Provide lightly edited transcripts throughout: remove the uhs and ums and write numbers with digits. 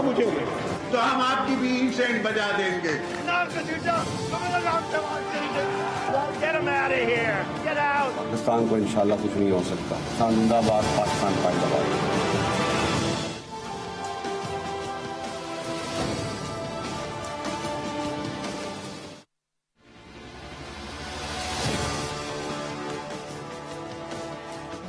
मुझे तो हम आपकी भी इंसेंट बजा देंगे। पाकिस्तान को इंशाल्लाह कुछ नहीं हो सकता। जिंदाबाद, पाकिस्तान जिंदाबाद।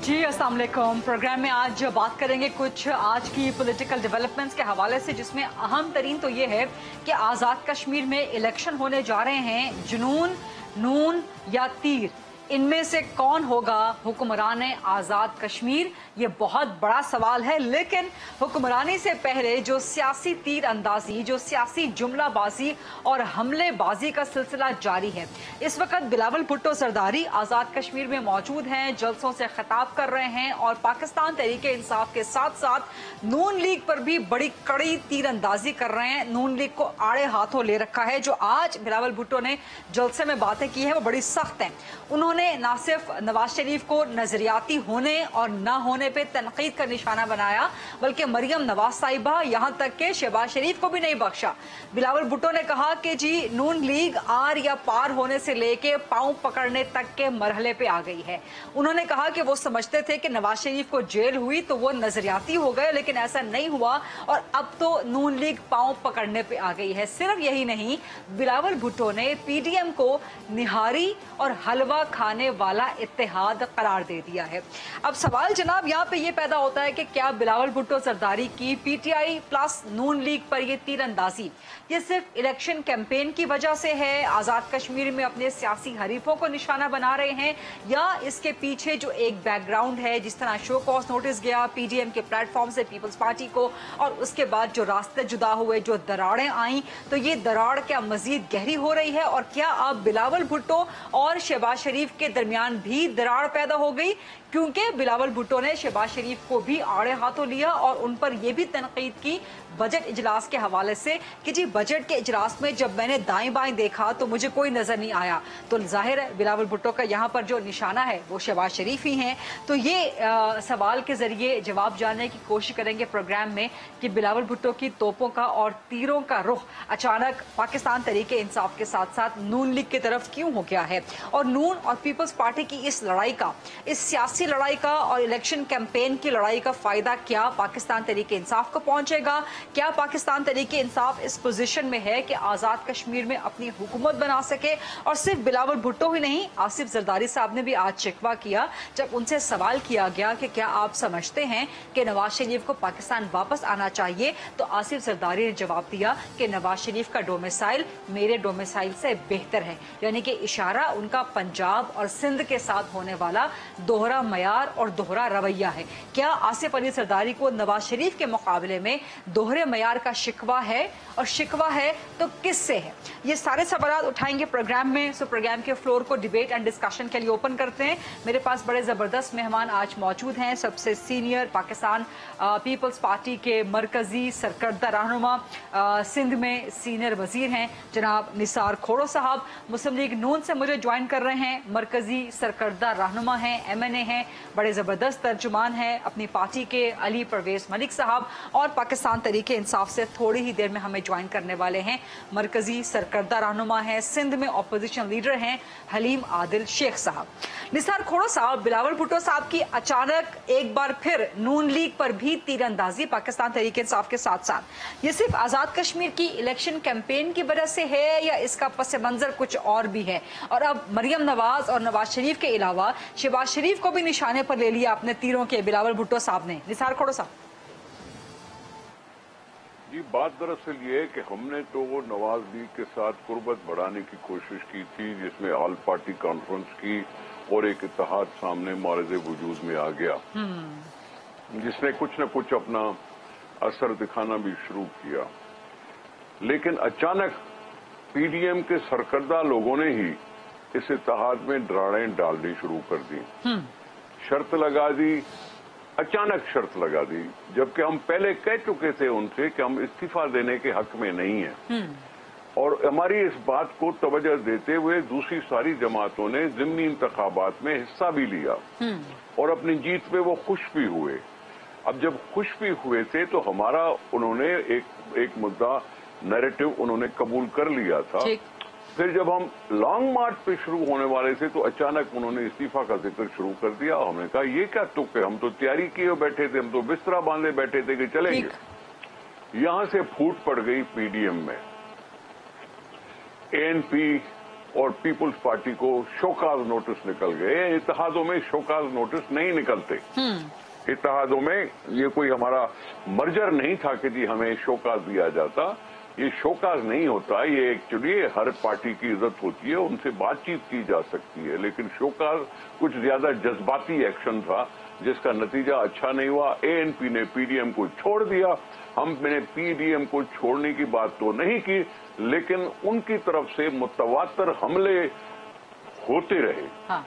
जी अस्सलाम वालेकुम। प्रोग्राम में आज बात करेंगे कुछ आज की पॉलिटिकल डेवलपमेंट्स के हवाले से, जिसमें अहम तरीन तो ये है कि आज़ाद कश्मीर में इलेक्शन होने जा रहे हैं। जुनून, नून या तीर, इनमें से कौन होगा हुक्मरान आज़ाद कश्मीर? ये बहुत बड़ा सवाल है। लेकिन हुक्मरानी से पहले जो सियासी तीर अंदाजी, जो सियासी जुमलाबाजी और हमलेबाजी का सिलसिला जारी है। इस वक्त बिलावल भुट्टो सरदारी आज़ाद कश्मीर में मौजूद हैं, जलसों से खिताब कर रहे हैं और पाकिस्तान तहरीक इंसाफ के साथ साथ नून लीग पर भी बड़ी कड़ी तीर अंदाजी कर रहे हैं। नून लीग को आड़े हाथों ले रखा है। जो आज बिलावल भुट्टो ने जलसे में बातें की हैं वो बड़ी सख्त हैं। उन्होंने न सिर्फ नवाज शरीफ को नजरियाती होने और न होने पे तनकीद का निशाना बनाया, बल्कि मरियम नवाज साहिबा, यहां तक के शहबाज शरीफ को भी नहीं बख्शा। बिलावल भुट्टो ने कहा कि जी नून लीग आर या पार होने से लेके पांव पकड़ने तक के मरहले पे आ गई है। उन्होंने कहा कि वो समझते थे कि नवाज शरीफ को जेल हुई तो वो नजरियाती हो गए, लेकिन ऐसा नहीं हुआ और अब तो नून लीग पांव पकड़ने पे आ गई है। सिर्फ यही नहीं, बिलावल भुट्टो ने पीडीएम को निहारी और हलवा खाने वाला इत्तेहाद करार दे दिया है। अब सवाल जनाब यहाँ पे ये पैदा होता है कि क्या बिलावल भुट्टो सरदारी की पीटीआई प्लस नून लीग पर ये तीरंदाजी ये सिर्फ इलेक्शन कैंपेन की वजह से है, आजाद कश्मीर में अपने सियासी हरीफों को निशाना बना रहे हैं, या इसके पीछे जो एक बैकग्राउंड है, जिस तरह शो कॉज नोटिस गया पीडीएम के प्लेटफॉर्म से पीपल्स पार्टी को और उसके बाद जो रास्ते जुदा हुए, जो दरारें आई, तो ये दरार क्या मजीद गहरी हो रही है? और क्या अब बिलावल भुट्टो और शहबाज शरीफ के दरमियान भी दरार पैदा हो गई? क्योंकि बिलावल भुट्टो ने शहबाज शरीफ को भी आड़े हाथों लिया और उन पर यह भी तनकीद की बजट इजलास के हवाले से कि जी बजट के इजलास में जब मैंने दाएं बाएं देखा तो मुझे कोई नजर नहीं आया। तो जाहिर है बिलावल भुट्टो का यहाँ पर जो निशाना है वो शहबाज शरीफ ही हैं। तो ये सवाल के जरिए जवाब जानने की कोशिश करेंगे प्रोग्राम में कि बिलावल भुट्टो की तोपों का और तीरों का रुख अचानक पाकिस्तान तहरीक इंसाफ के साथ साथ नून लीग की तरफ क्यों हो गया है, और नून और पीपल्स पार्टी की इस लड़ाई का, इस सियासी लड़ाई का और इलेक्शन कैंपेन की लड़ाई का फायदा क्या पाकिस्तान तहरीक इंसाफ को पहुंचेगा? क्या पाकिस्तान तहरीक इंसाफ इस पोजीशन में है कि आजाद कश्मीर में अपनी हुकूमत बना सके? और सिर्फ बिलावल भुट्टो ही नहीं, आसिफ जरदारी साहब ने भी आज शिकवा किया जब उनसे सवाल किया गया कि क्या आप समझते हैं कि नवाज शरीफ को पाकिस्तान वापस आना चाहिए? तो आसिफ जरदारी ने जवाब दिया कि नवाज शरीफ का डोमिसाइल मेरे डोमिसाइल से बेहतर है, यानी कि इशारा उनका पंजाब और सिंध के साथ होने वाला दोहरा मयार और दोहरा रवैया है। क्या आसिफ अली जरदारी को नवाज शरीफ के मुकाबले में दोहरे मयार का शिकवा है, और शिकवा है तो किससे है? ये सारे सवाल उठाएंगे प्रोग्राम में। सो प्रोग्राम के फ्लोर को डिबेट एंड डिस्कशन के लिए ओपन करते हैं। मेरे पास बड़े जबरदस्त मेहमान आज मौजूद हैं। सबसे सीनियर पाकिस्तान पीपल्स पार्टी के मरकजी सरकर्दा रहनुमा, सिंध में सीनियर वजीर हैं जनाब निसार खोड़ो साहब। मुस्लिम लीग नून से मुझे ज्वाइन कर रहे हैं, मरकजी सरकर्दा रहनुमा हैं, एमएनए हैं, बड़े जबरदस्त तर्जुमान हैं अपनी पार्टी के अली परवेज मलिक साहब। और पाकिस्तान तहरीके इंसाफ से थोड़ी ही देर में हमें ज्वाइन करने वाले हैं मरकजी सरकर्दा रहनुमा है, सिंध में अपोजिशन लीडर हैं हलीम आदिल शेख साहब। निसार खोड़ो साहब, बिलावल भुट्टो साहब की अचानक एक बार फिर नून लीग पर भी तीरंदाजी पाकिस्तान तहरीके इंसाफ के साथ साथ, ये सिर्फ आजाद कश्मीर की इलेक्शन कैंपेन की वजह से है या इसका पस मंजर कुछ और भी है? और अब मरियम नवाज और नवाज शरीफ के अलावा शहबाज शरीफ को भी निशाने पर ले लिया अपने तीरों के बिलावल भुट्टो साहब ने। निसार खोड़ो साहब जी, बात दरअसल ये है कि हमने तो वो नवाज लीग के साथ कुर्बत बढ़ाने की कोशिश की थी, जिसमें ऑल पार्टी कॉन्फ्रेंस की और एक इत्तेहाद सामने मारज़े वजूद में आ गया, जिसने कुछ न कुछ अपना असर दिखाना भी शुरू किया। लेकिन अचानक पीडीएम के सरकर्दा लोगों ने ही इस इत्तेहाद में दरारें डालनी शुरू कर दी, शर्त लगा दी, अचानक शर्त लगा दी, जबकि हम पहले कह चुके थे उनसे कि हम इस्तीफा देने के हक में नहीं हैं। और हमारी इस बात को तवज्जो देते हुए दूसरी सारी जमातों ने ज़िमनी इंतखाबात में हिस्सा भी लिया और अपनी जीत पे वो खुश भी हुए। अब जब खुश भी हुए थे तो हमारा उन्होंने एक मुद्दा नैरेटिव उन्होंने कबूल कर लिया था। फिर जब हम लॉन्ग मार्च पे शुरू होने वाले थे तो अचानक उन्होंने इस्तीफा का जिक्र शुरू कर दिया। हमने कहा ये क्या तुक है, हम तो तैयारी किए बैठे थे, हम तो बिस्तरा बांधे बैठे थे कि चलेंगे। यहां से फूट पड़ गई पीडीएम में। एएनपी और पीपुल्स पार्टी को शोकाज नोटिस निकल गए। इत्तेहादों में शोकाज नोटिस नहीं निकलते। इत्तेहादों में ये कोई हमारा मर्जर नहीं था कि जी हमें शोकाज दिया जाता। ये शोकाज नहीं होता, ये एक्चुअली हर पार्टी की इज्जत होती है, उनसे बातचीत की जा सकती है। लेकिन शोकाज कुछ ज्यादा जज्बाती एक्शन था जिसका नतीजा अच्छा नहीं हुआ। एएनपी ने पीडीएम को छोड़ दिया। हमने पीडीएम को छोड़ने की बात तो नहीं की, लेकिन उनकी तरफ से मुतवातर हमले होते रहे। हाँ।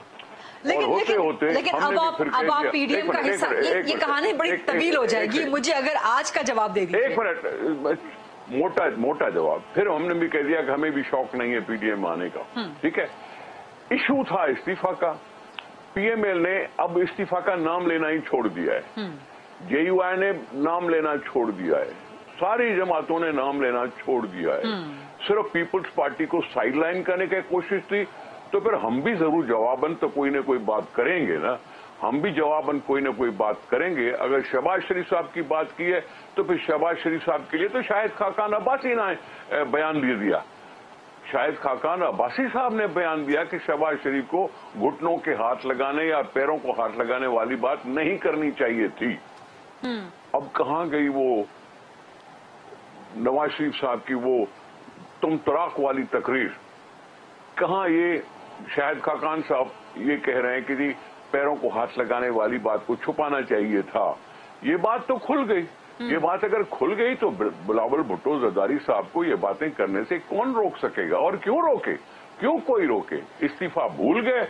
लेकिन अब आप पीडीएम का हिस्सा, ये कहानी बड़ी तवील हो जाएगी। मुझे अगर आज का जवाब दे दीजिए। एक मिनट, मोटा जवाब। फिर हमने भी कह दिया कि हमें भी शौक नहीं है पीडीएम आने का। ठीक है, इशू था इस्तीफा का। पीएमएल ने अब इस्तीफा का नाम लेना ही छोड़ दिया है। जेयूआई ने नाम लेना छोड़ दिया है। सारी जमातों ने नाम लेना छोड़ दिया है। सिर्फ पीपुल्स पार्टी को साइडलाइन करने की कोशिश थी। तो फिर हम भी जरूर जवाबन तो कोई न कोई बात करेंगे ना। हम भी जवाबन कोई न कोई बात करेंगे। अगर शहबाज शरीफ साहब की बात की है तो फिर शहबाज शरीफ साहब के लिए तो शायद खाकान अब्बासी ने बयान दे दिया। शायद खाकान अब्बासी साहब ने बयान दिया कि शहबाज शरीफ को घुटनों के हाथ लगाने या पैरों को हाथ लगाने वाली बात नहीं करनी चाहिए थी। अब कहां गई वो नवाज शरीफ साहब की वो तुम तराक वाली तकरीर? कहां ये शायद खाकान साहब ये कह रहे हैं कि जी पैरों को हाथ लगाने वाली बात को छुपाना चाहिए था। ये बात तो खुल गई। ये बात अगर खुल गई तो बिलावल भुट्टो जरदारी साहब को ये बातें करने से कौन रोक सकेगा? और क्यों रोके? क्यों कोई रोके? इस्तीफा भूल गए।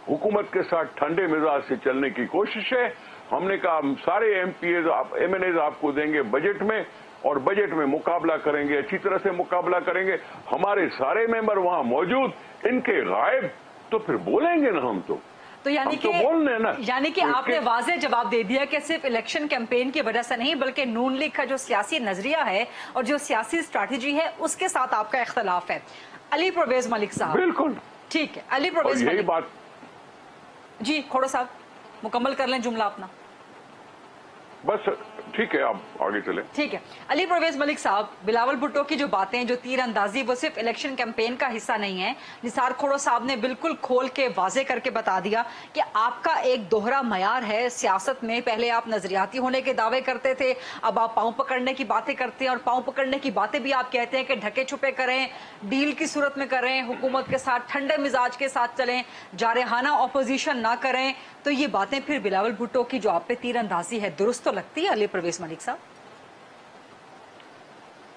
हुकूमत के साथ ठंडे मिजाज से चलने की कोशिश है। हमने कहा हम सारे एमएनएज आपको देंगे बजट में, और बजट में मुकाबला करेंगे, अच्छी तरह से मुकाबला करेंगे। हमारे सारे मेंबर वहां मौजूद, इनके गायब, तो फिर बोलेंगे ना हम तो यानी कि आपने वाज़ेह जवाब दे दिया कि सिर्फ इलेक्शन कैंपेन की वजह से नहीं बल्कि नून लीग का जो सियासी नजरिया है और जो सियासी स्ट्रैटेजी है उसके साथ आपका इख्तलाफ है। अली परवेज मलिक साहब। बिल्कुल ठीक है, अली परवेज मलिक। बात जी खोड़ो साहब मुकम्मल कर लें जुमला अपना। बस ठीक है, आप आगे चले। ठीक है, अली परवेज मलिक साहब, बिलावल भुट्टो की जो बातें, जो तीर अंदाजी, वो सिर्फ इलेक्शन कैंपेन का हिस्सा नहीं है। निसार खोड़ो साहब ने बिल्कुल खोल के वाजे करके बता दिया कि आपका एक दोहरा मयार है सियासत में। पहले आप नजरियाती होने के दावे करते थे, अब आप पांव पकड़ने की बातें करते हैं, और पांव पकड़ने की बातें भी आप कहते हैं कि ढके छुपे करें, डील की सूरत में करें, हुकूमत के साथ ठंडे मिजाज के साथ चलें, जारहाना ऑपोजिशन ना करें। तो ये बातें फिर बिलावल भुट्टो की जो आप पे तीर अंदाजी है दुरुस्त तो लगती है अली परवेज मलिक साहब?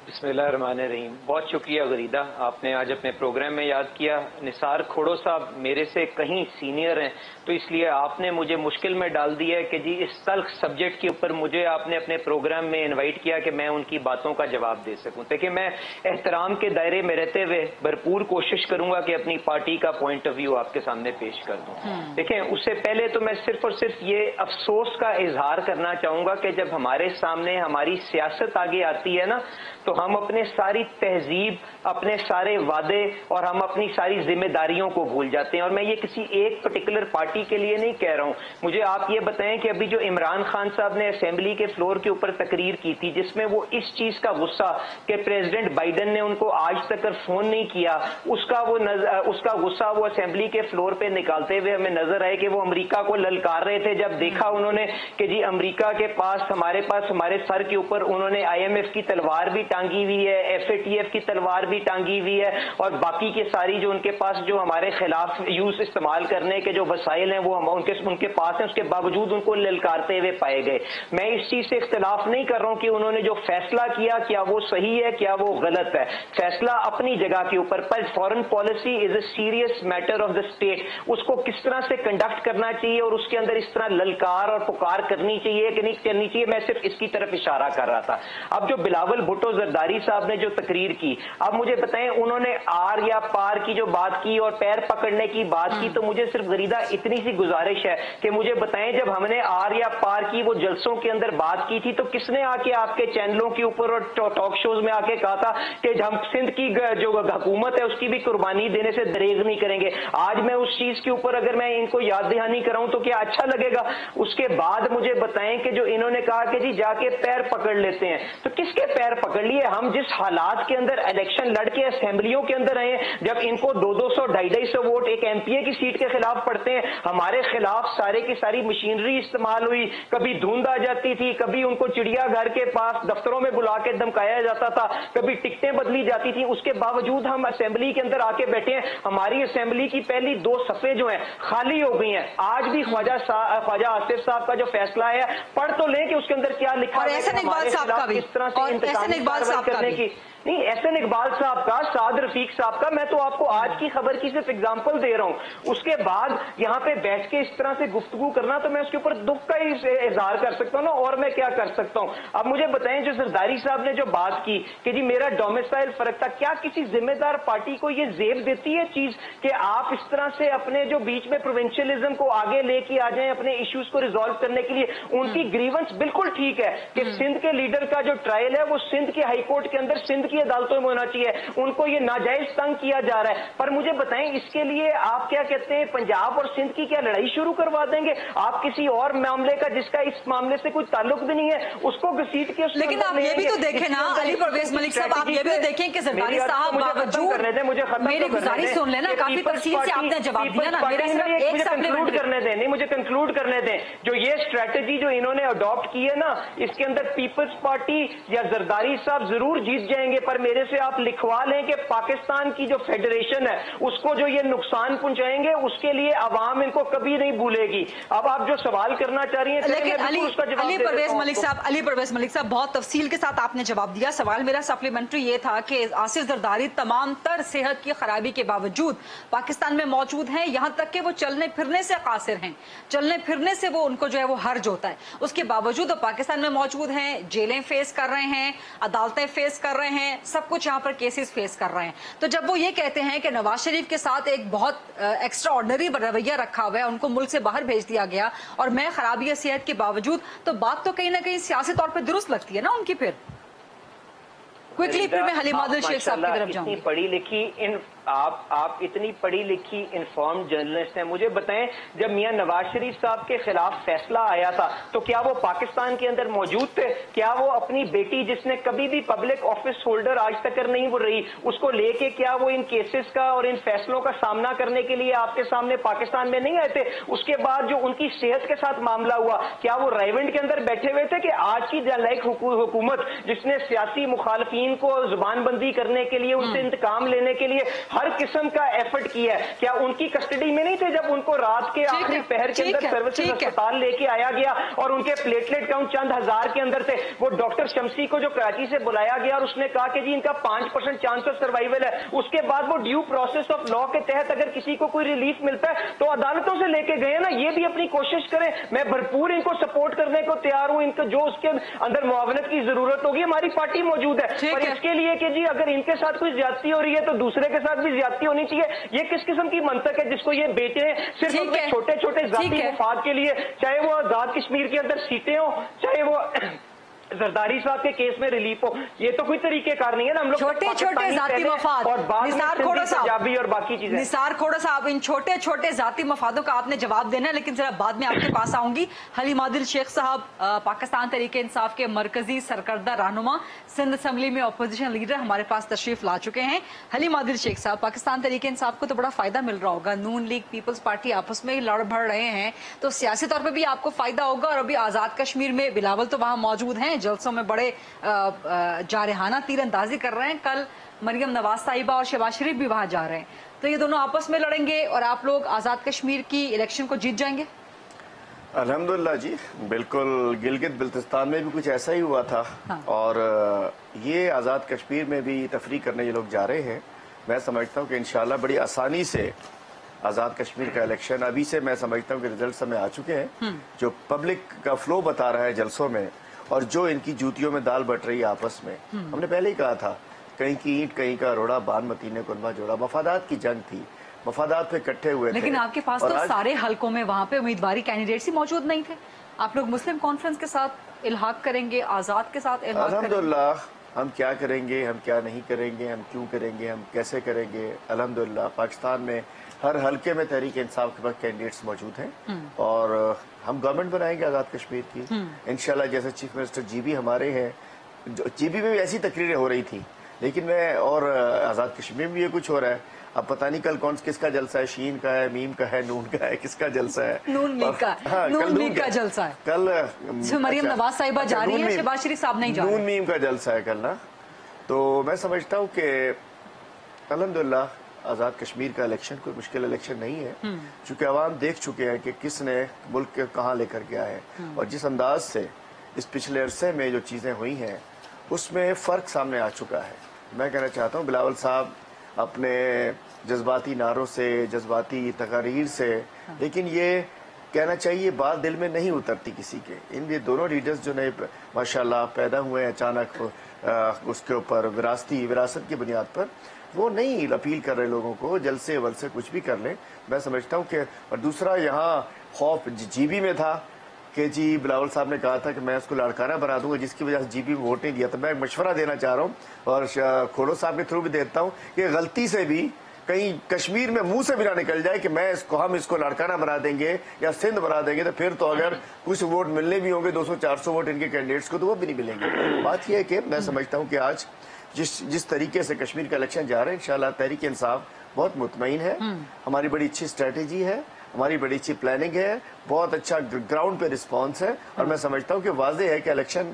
बिस्मिल्लाहिर्रहमानिर्रहीम। बहुत शुक्रिया गरीदा, आपने आज अपने प्रोग्राम में याद किया। निसार खोड़ो साहब मेरे से कहीं सीनियर हैं, तो इसलिए आपने मुझे मुश्किल में डाल दिया है कि जी इस तल्ख सब्जेक्ट के ऊपर मुझे आपने अपने प्रोग्राम में इनवाइट किया कि मैं उनकी बातों का जवाब दे सकूं। देखिए, मैं एहतराम के दायरे में रहते हुए भरपूर कोशिश करूंगा कि अपनी पार्टी का पॉइंट ऑफ व्यू आपके सामने पेश कर दूं। देखें, उससे पहले तो मैं सिर्फ और सिर्फ ये अफसोस का इजहार करना चाहूंगा कि जब हमारे सामने हमारी सियासत आगे आती है ना, तो हम अपने सारी तहजीब, अपने सारे वादे और हम अपनी सारी जिम्मेदारियों को भूल जाते हैं। और मैं ये किसी एक पर्टिकुलर पार्टी के लिए नहीं कह रहा हूं। मुझे आप ये बताएं कि अभी जो इमरान खान साहब ने असेंबली के फ्लोर के ऊपर तकरीर की थी, जिसमें वो इस चीज का गुस्सा कि प्रेसिडेंट बाइडेन ने उनको आज तक फोन नहीं किया, उसका गुस्सा वो असेंबली के फ्लोर पे निकालते हुए हमें नजर आए कि वो अमेरिका को ललकार रहे थे। जब देखा उन्होंने कि जी अमेरिका के पास हमारे सर के ऊपर उन्होंने IMF की तलवार भी टांगी हुई है, FATF की तलवार भी टांगी हुई है, और बाकी के सारी जो उनके पास जो हमारे खिलाफ यूज इस्तेमाल करने के जो वसाइल हैं वो उनके पास हैं, उसके बावजूद उनको ललकारते हुए पाए गए। मैं इस चीज से इख्तलाफ नहीं कर रहा हूं कि उन्होंने जो फैसला किया क्या वो सही है, क्या वो गलत है। फैसला अपनी जगह के ऊपर, पर foreign policy is a serious matter of the state. उसको किस तरह से कंडक्ट करना चाहिए और उसके अंदर इस तरह ललकार और पुकार करनी चाहिए कि नहीं करनी चाहिए, मैं सिर्फ इसकी तरफ इशारा कर रहा था। अब जो बिलावल भुट्टो जरदारी साहब ने जो तकरीर की, अब मुझे बताएं उन्होंने आर या पार की जो बात की और पैर पकड़ने की बात की, तो मुझे सिर्फ गरीदा इतनी सी गुजारिश है कि मुझे बताएं जब हमने आर या पार की वो जलसों के अंदर बात की थी तो किसने आके आपके चैनलों के ऊपर और टॉक शोज में आके कहा था कि हम सिंध की जो हुकूमत है उसकी भी कुर्बानी देने से दरेग नहीं करेंगे। आज मैं उस चीज के ऊपर अगर मैं इनको याद दहानी कराऊं तो क्या अच्छा लगेगा? उसके बाद मुझे बताएं कि जो इन्होंने कहा कि जी जाके पैर पकड़ लेते हैं, तो किसके पैर पकड़ लिए? हम जिस हालात के अंदर इलेक्शन लड़के असेंबलियों के अंदर आए, जब इनको 200 250 वोट एक एमपीए की सीट के खिलाफ पड़ते हैं, हमारे खिलाफ सारे की सारी मशीनरी इस्तेमाल हुई, कभी धुंध आ जाती थी, कभी उनको चिड़ियाघर के पास दफ्तरों में बुला के धमकाया जाता था, कभी टिकटें बदली जाती थी। उसके बावजूद हम असेंबली के अंदर आके बैठे हैं। हमारी असेंबली की पहली 2 सफ़े जो हैं खाली हो गई हैं। आज भी ख्वाजा आसिफ साहब का जो फैसला है पढ़ तो लें कि उसके अंदर क्या लिखा है, हमारे खिलाफ किस तरह से इंतकामी कार्रवाई करने की। नहीं, एहसन इकबाल साहब का, साद रफीक साहब का, मैं तो आपको आज की खबर की सिर्फ एग्जांपल दे रहा हूं। उसके बाद यहाँ पे बैठ के इस तरह से गुफ्तगू करना, तो मैं उसके ऊपर दुख का ही इजहार कर सकता हूँ ना, और मैं क्या कर सकता हूँ। अब मुझे बताएं जो जरदारी साहब ने जो बात की कि जी मेरा डोमिसाइल फर्क था, क्या किसी जिम्मेदार पार्टी को ये जेब देती है चीज कि आप इस तरह से अपने जो बीच में प्रोविंशियलिज्म को आगे लेके आ जाएं अपने इश्यूज को रिजॉल्व करने के लिए? उनकी ग्रीवेंस बिल्कुल ठीक है कि सिंध के लीडर का जो ट्रायल है वो सिंध के हाईकोर्ट के अंदर सिंध की अदालतों में होना चाहिए। उनको ये नाजायज तंग किया जा रहा है, पर मुझे बताएं इसके लिए आप क्या कहते हैं, पंजाब और सिंध की क्या लड़ाई शुरू करवा देंगे? आप किसी और मामले का जिसका इस मामले से कोई ताल्लुक भी नहीं है उसको घसीट के, लेकिन आप ये भी तो देखें ना अली परवेज मलिक साहब, आप ये भी तो देखें कि जरदारी साहब बावजूद, मेरी गुजारिश सुन लेना, काफी तफसील से आपने जवाब दिया ना, मेरा सिर्फ एक कंक्लूड करने दें, नहीं मुझे कंक्लूड करने दें। जो ये स्ट्रेटेजी जो इन्होंने अडॉप्ट की है ना, इसके अंदर पीपल्स पार्टी या जरदारी साहब जरूर जीत जाएंगे, पर मेरे से आप लिखवा लें कि पाकिस्तान की जो फेडरेशन है उसको जो ये नुकसान पहुंचाएंगे उसके लिए अवाम इनको कभी नहीं भूलेगी। अब आप जो सवाल करना चाह रही हैं, लेकिन अली परवेज मलिक साहब बहुत तफसील के साथ आपने जवाब दिया। सवाल मेरा सप्लीमेंट्री ये था कि आसिफ जरदारी तमाम तर सेहत की खराबी के बावजूद पाकिस्तान में मौजूद हैं, यहां तक कि वो चलने फिरने से कासिर हैं, चलने फिरने से वो उनको जो है वो हर्ज होता है, उसके बावजूद वो पाकिस्तान में मौजूद हैं, जेलें फेस कर रहे हैं, अदालतें फेस कर रहे हैं, सब कुछ यहाँ पर केसेस फेस कर रहे हैं। तो जब वो ये कहते हैं कि नवाज शरीफ के साथ एक बहुत एक्स्ट्रा ऑर्डिनरी रवैया रखा हुआ है, उनको मुल्क से बाहर भेज दिया गया और मैं खराबी सेहत के बावजूद, तो बात तो कहीं ना कहीं सियासी तौर पर दुरुस्त लगती है ना उनकी। फिर क्विकली फिर मैं हलीमा आदिल शेख साहब की तरफ जाऊंगी। पढ़ी लिखी आप इतनी पढ़ी लिखी इन्फॉर्म्ड जर्नलिस्ट हैं, मुझे बताएं जब मियां नवाज शरीफ साहब के खिलाफ फैसला आया था तो क्या वो पाकिस्तान के अंदर मौजूद थे? क्या वो अपनी बेटी जिसने कभी भी पब्लिक ऑफिस होल्डर आज तक नहीं वो रही, उसको लेके क्या वो इन केसेस का और इन फैसलों का सामना करने के लिए आपके सामने पाकिस्तान में नहीं आए थे? उसके बाद जो उनकी सेहत के साथ मामला हुआ, क्या वो रायवेंड के अंदर बैठे हुए थे कि आज की लाइक हुकूमत जिसने सियासी मुखालफीन को जुबानबंदी करने के लिए, उनसे इंतकाम लेने के लिए हर किस्म का एफर्ट किया है, क्या उनकी कस्टडी में नहीं थे जब उनको रात के आखिरी पहर के अंदर सर्विसेज अस्पताल लेके आया गया और उनके प्लेटलेट काउंट चंद हजार के अंदर थे? वो डॉक्टर शमसी को जो कराची से बुलाया गया और उसने कहा कि जी इनका 5% चांस ऑफ सर्वाइवल है। उसके बाद वो ड्यू प्रोसेस ऑफ लॉ के तहत अगर किसी को कोई रिलीफ मिलता है तो अदालतों से लेके गए ना, ये भी अपनी कोशिश करें। मैं भरपूर इनको सपोर्ट करने को तैयार हूं, इनको जो उसके अंदर मुआवनत की जरूरत होगी हमारी पार्टी मौजूद है, पर इसके लिए कि जी अगर इनके साथ कोई ज्यादती हो रही है तो दूसरे के साथ भी ज्यादती होनी चाहिए। ये किस किस्म की मंतक है जिसको ये बेचे हैं सिर्फ अपने छोटे छोटे जाती मफाद के लिए, चाहे वो आजाद कश्मीर के अंदर सीटें हो, चाहे वो जरदारी साहब के केस में रिलीफ हो। ये तो कोई तरीकेकार नहीं है ना। हम लोग छोटे छोटे जाती मफाद और निसार खोड़ा साहब और बाकी चीजें, निसार खोड़ा साहब इन छोटे छोटे जाती मफादों का आपने जवाब देना है, लेकिन जरा बाद में आपके पास आऊंगी। हलीमा आदिल शेख साहब पाकिस्तान तहरीक इंसाफ के मरकजी सरकर्दा रहनुमा, सिंध असम्बली में अपोजिशन लीडर हमारे पास तशरीफ ला चुके हैं। हलीमा आदिल शेख साहब, पाकिस्तान तहरीक इंसाफ को तो बड़ा फायदा मिल रहा होगा, नून लीग पीपल्स पार्टी आपस में लड़ भड़ रहे हैं, तो सियासी तौर पर भी आपको फायदा होगा। और अभी आजाद कश्मीर में बिलावल तो वहां मौजूद हैं, जलसों में बड़े जारहाना तीरंदाजी कर रहे हैं। कल मरियम नवाज साहिबा और शहबाज शरीफ भी वहां जा रहे हैं, तो ये दोनों आपस में लड़ेंगे और आप लोग आजाद कश्मीर की इलेक्शन को जीत जाएंगे। अल्हम्दुलिल्लाह जी, बिल्कुल गिलगित बिल्तिस्तान में भी कुछ ऐसा ही हुआ था। हाँ। और ये आज़ाद कश्मीर में भी तफरीक करने ये लोग जा रहे हैं। मैं समझता हूँ कि इंशाल्लाह बड़ी आसानी से आज़ाद कश्मीर का इलेक्शन, अभी से मैं समझता हूँ कि रिजल्ट समय आ चुके हैं। जो पब्लिक का फ्लो बता रहा है जलसों में, اور جو ان کی جوتیوں میں دال بٹ رہی ہے آپس میں. ہم نے پہلے ہی کہا تھا کہیں کی اینٹ کہیں کا روڑا بان متی نے کنبا جوڑا. مفادات کی جنگ تھی, مفادات پہ اکٹھے ہوئے تھے. لیکن آپ کے پاس تو سارے حلقوں میں وہاں پہ امیدواری کینڈیڈیٹس ہی موجود نہیں تھے. آپ لوگ مسلم کانفرنس کے ساتھ الحاق کریں گے, آزاد کے ساتھ الحاق کریں گے. الحمدللہ ہم کیا کریں گے, ہم کیا نہیں کریں گے, ہم کیوں کریں گے, ہم کیسے کریں گے. الحمدللہ پاکستان میں ہر حلقے میں تحریک انصاف کے پاس کینڈیڈیٹس موجود ہیں اور ہم گورنمنٹ بنائیں گے آزاد کشمیر کی انشاءاللہ. جیسے چیف منسٹر جی بی ہمارے ہیں, جی بی میں بھی ایسی تقریریں ہو رہی تھی, لیکن میں اور آزاد کشمیر میں بھی یہ کچھ ہو رہا ہے. اب پتہ نہیں کل کس کا جلسہ ہے, شین کا ہے, میم کا ہے, نون کا ہے, کس کا جلسہ ہے. نون لیگ کا جلسہ ہے کل. مریم نواز صاحبہ جا رہی ہیں, شہباز شریف صاحب نہیں جا رہے. نون میم کا جلسہ ہے کل نا. تو میں سمجھتا ہوں کہ الحمدللہ آزاد کشمیر کا الیکشن کوئی مشکل الیکشن نہیں ہے, چونکہ عوام دیکھ چکے ہیں کہ کس نے ملک کے کہاں لے کر گیا ہے. اور جس انداز سے اس پچھلے عرصے میں جو چیزیں ہوئی ہیں اس میں فرق سامنے آ چکا ہے. میں کہنا چاہتا ہوں بلاول صاحب اپنے جذباتی نعروں سے, جذباتی تقاریر سے, لیکن یہ کہنا چاہیے بات دل میں نہیں اترتی کسی کے. ان یہ دونوں لیڈرز جو نئے ماشاءاللہ پیدا ہوئے ہیں اچانک اس کے اوپر وراثت کی بنیاد پر, وہ نہیں اپیل کر رہے لوگوں کو جلسے ولسے کچھ بھی کر لیں. میں سمجھتا ہوں کہ اور دوسرا یہاں خوف جی بی میں تھا کہ جی بلاول صاحب نے کہا تھا کہ میں اس کو لاڑکانہ بنا دوں گا, جس کی وجہ سے جی بی میں ووٹ نہیں دیا. تو میں مشورہ دینا چاہ رہا ہوں اور کھوڑو صاحب کے تھرو بھی دیتا ہوں کہ غلطی سے بھی کہیں کشمیر میں منہ سے بھی نہ نکل جائے کہ ہم اس کو لاڑکانہ بنا دیں گے یا سندھ بنا دیں گے, تو پھر تو اگر کچھ ووٹ ملنے بھی ہوں گے 200-400 ووٹ ان کے کینڈیڈیٹس کو, تو وہ بھی نہیں ملیں گے. بات یہ ہے کہ میں سمجھتا ہوں کہ آج جس طریقے سے کشمیر کا الیکشن جا رہا ہے انشاءاللہ تحریک انصاف بہت مطمئن ہے. ہماری بڑی اچھی اسٹریٹجی ہے, ہماری بڑی اچھی پلاننگ ہے, بہت اچھا گراؤنڈ پہ رسپانس ہے. اور میں سمجھتا ہوں کہ واضح ہے کہ الیکشن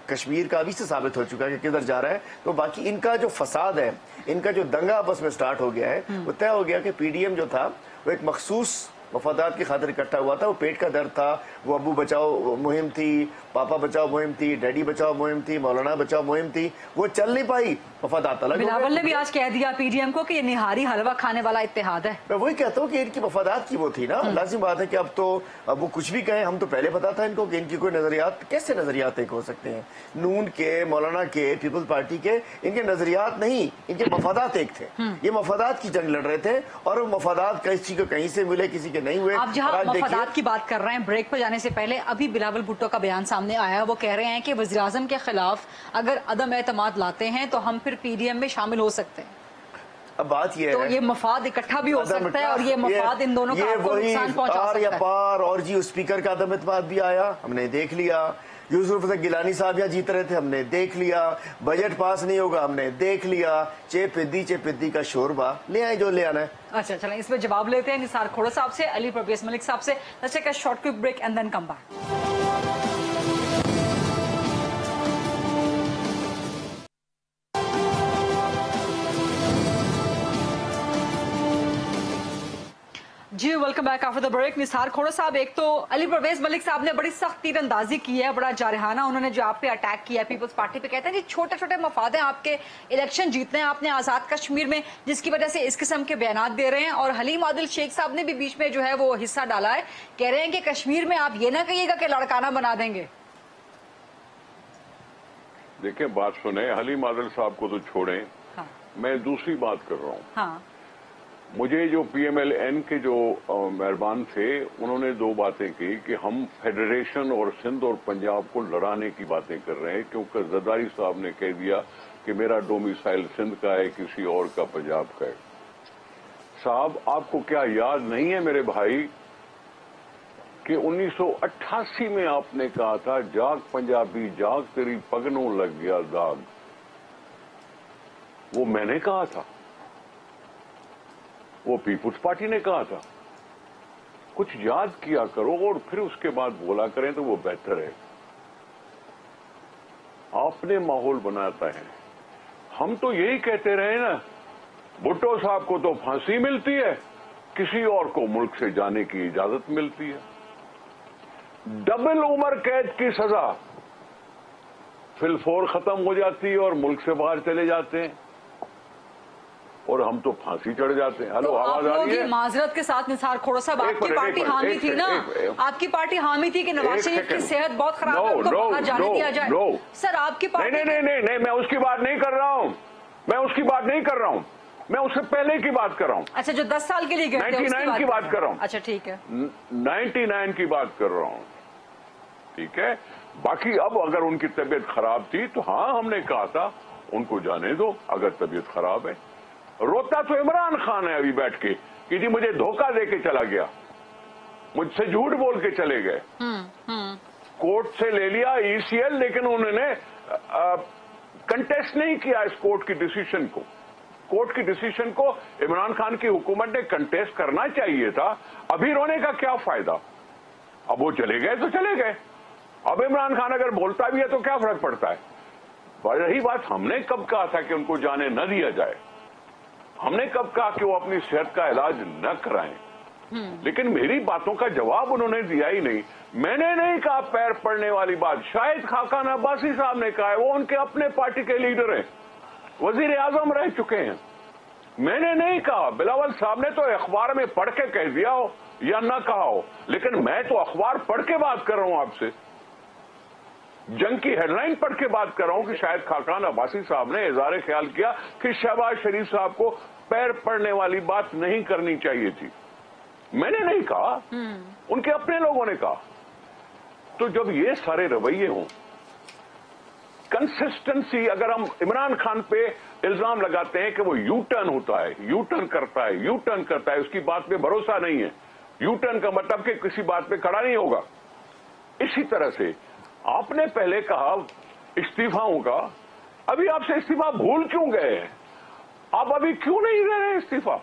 کشمیر کا ابھی سے ثابت ہو چکا ہے کہ کدھر جا رہا ہے. تو باقی ان کا جو فساد ہے, ان کا جو دنگا آپس میں سٹارٹ ہو گیا ہے, وہ طے ہو گیا کہ پی ڈی ایم جو تھا وہ ایک مخصوص مفادات کی خاطر اکٹھا ہوا تھا. وہ پیٹ کا درد تھا, وہ ابو بچاؤ مہم تھی, پاپا بچاؤ مہم تھی, ڈیڈی بچاؤ مہم تھی, مولانا بچاؤ مہم تھی, وہ چل نہیں پائی. مفادات الگ. بلاول نے بھی آج کہہ دیا پی ڈی ایم کو کہ یہ نہاری حلوہ کھانے والا اتحاد ہے. میں وہی کہتا ہوں کہ ان کی مفادات کی وہ تھی نا. لازم بات ہے کہ اب وہ کچھ بھی کہیں, ہم تو پہلے پتا تھا ان کو کہ ان کی کوئی نظریات کیسے نظریات ایک ہو سکتے ہیں. نون کے, مولانا کے, پیپلز پارٹی کے, ان کے نظریات نہیں, ان کے مفادات ایک تھے. یہ مفادات کی جنگ لڑ رہے تھے اور وہ مفادات کسی کو کہیں سے ملے, کسی کے نہیں ہوئے. آپ جہاں مفادات کی بات کر رہے ہیں, بریک پر جانے سے پہلے ابھی بلاول بھٹو کا بیان سامنے آیا. وہ کہہ رہے ہیں کہ وزیر اعظم کے خلاف اگر عدم اعتماد لاتے ہیں تو ہم پھر پی ڈی ایم میں شامل ہو سکتے ہیں. اب بات یہ ہے تو یہ مفاد اکٹھا بھی ہو سکتا ہے اور یہ مفاد ان دونوں کا آپ کو نقصان پہنچا سکتا ہے. پار اور جی اسپیکر کا عدم اعتماد بھی آیا, ہم نے دیکھ لیا. یوسف گیلانی صاحب یہاں جیت رہے تھے, ہم نے دیکھ لیا. بجٹ پاس نہیں ہوگا, ہم نے دیکھ لیا. چے پدی کا شوربہ لے آئے جو لے آنا ہے. اچھا چلیں اس پہ جواب لیتے ہیں نثار کھوڑو صاحب سے, علی پرویز ملک صاحب سے. Let's take a short quick break and then come back. جی welcome back after the break. Nisar Khuhro صاحب, ایک تو علی پرویز ملک صاحب نے بڑی سخت تیر اندازی کی ہے, بڑا جارحانہ انہوں نے جو آپ پہ اٹیک کیا ہے پیپلز پارٹی پہ. کہتے ہیں جی چھوٹے چھوٹے مفاد ہیں آپ کے, الیکشن جیتنے ہیں آپ نے آزاد کشمیر میں, جس کی وجہ سے اس قسم کے بیانات دے رہے ہیں. اور حلیم عادل شیخ صاحب نے بھی بیچ میں جو ہے وہ حصہ ڈالا ہے, کہہ رہے ہیں کہ کشمیر میں آپ یہ نہ کہیے گا کہ لڑکانہ بنا دیں گے. دیکھیں بات سنیں, حلیم عادل صاحب کو تو چھوڑیں, میں دوسری بات کر رہا ہوں. مجھے جو پی ایم ایل این کے جو مہربان تھے انہوں نے دو باتیں کی کہ ہم فیڈریشن اور سندھ اور پنجاب کو لڑانے کی باتیں کر رہے ہیں, کیونکہ زرداری صاحب نے کہہ دیا کہ میرا ڈومیسائل سندھ کا ہے, کسی اور کا پنجاب کا ہے. صاحب آپ کو کیا یاد نہیں ہے میرے بھائی کہ 1988 میں آپ نے کہا تھا جاگ پنجابی جاگ تیری پگنوں لگ گیا داغ. وہ میں نے کہا تھا, وہ پیپلز پارٹی نے کہا تھا. کچھ یاد کیا کرو اور پھر اس کے بعد بولا کریں تو وہ بہتر ہے. آپ نے ماحول بناتا ہے. ہم تو یہی کہتے رہے نا, بھٹو صاحب کو تو پھانسی ملتی ہے, کسی اور کو ملک سے جانے کی اجازت ملتی ہے. ڈبل عمر قید کی سزا, فی الفور ختم ہو جاتی ہے اور ملک سے باہر چلے جاتے ہیں. और हम तो फांसी चढ़ जाते हैं। हेलो, तो आवाज आ रही है? माजरत के साथ निसार खोड़ो साहब, आपकी पार्टी हामी थी ना, आपकी पार्टी हामी थी कि नवाज शरीफ की सेहत बहुत खराब है, उनको बाहर जाने दिया जाए। सर आपकी पार्टी नहीं, मैं उसकी बात नहीं कर रहा हूँ, मैं उसकी बात नहीं कर रहा हूँ, मैं उससे पहले की बात कर रहा हूँ। अच्छा, जो 10 साल के लिए गए थे 99 की बात कर रहा हूँ। अच्छा ठीक है, 99 की बात कर रहा हूँ, ठीक है। बाकी अब अगर उनकी तबीयत खराब थी तो हाँ, हमने कहा था उनको जाने दो अगर तबीयत खराब है। रोता तो इमरान खान है अभी बैठ के कि जी मुझे धोखा दे के चला गया, मुझसे झूठ बोल के चले गए। कोर्ट से ले लिया ECL, लेकिन उन्होंने कंटेस्ट नहीं किया इस कोर्ट की डिसीजन को। कोर्ट की डिसीजन को इमरान खान की हुकूमत ने कंटेस्ट करना चाहिए था। अभी रोने का क्या फायदा? अब वो चले गए तो चले गए। अब इमरान खान अगर बोलता भी है तो क्या फर्क पड़ता है? रही बात, हमने कब कहा था कि उनको जाने न दिया जाए? हमने कब कहा कि वो अपनी सेहत का इलाज न कराएं? लेकिन मेरी बातों का जवाब उन्होंने दिया ही नहीं। मैंने नहीं कहा पैर पड़ने वाली बात, शायद खाकान अब्बासी साहब ने कहा है, वो उनके अपने पार्टी के लीडर हैं, वजीर आजम रह चुके हैं। मैंने नहीं कहा, बिलावल साहब ने तो अखबार में पढ़ के कह दिया हो या ना कहा हो, लेकिन मैं तो अखबार पढ़ के बात कर रहा हूं आपसे, जंग की हेडलाइन पढ़ के बात कर रहा हूं कि शायद खाकान अब्बासी साहब ने इज़हार ख्याल किया कि शहबाज शरीफ साहब को पैर पड़ने वाली बात नहीं करनी चाहिए थी। मैंने नहीं कहा, उनके अपने लोगों ने कहा। तो जब ये सारे रवैये हों, कंसिस्टेंसी, अगर हम इमरान खान पे इल्जाम लगाते हैं कि वो यू टर्न होता है, यू टर्न करता है, उसकी बात पे भरोसा नहीं है, यू टर्न का मतलब कि किसी बात पे खड़ा नहीं होगा। इसी तरह से आपने पहले कहा इस्तीफाओं का, अभी आपसे इस्तीफा भूल क्यों गए हैं? आप अभी क्यों नहीं दे रहे इस्तीफा?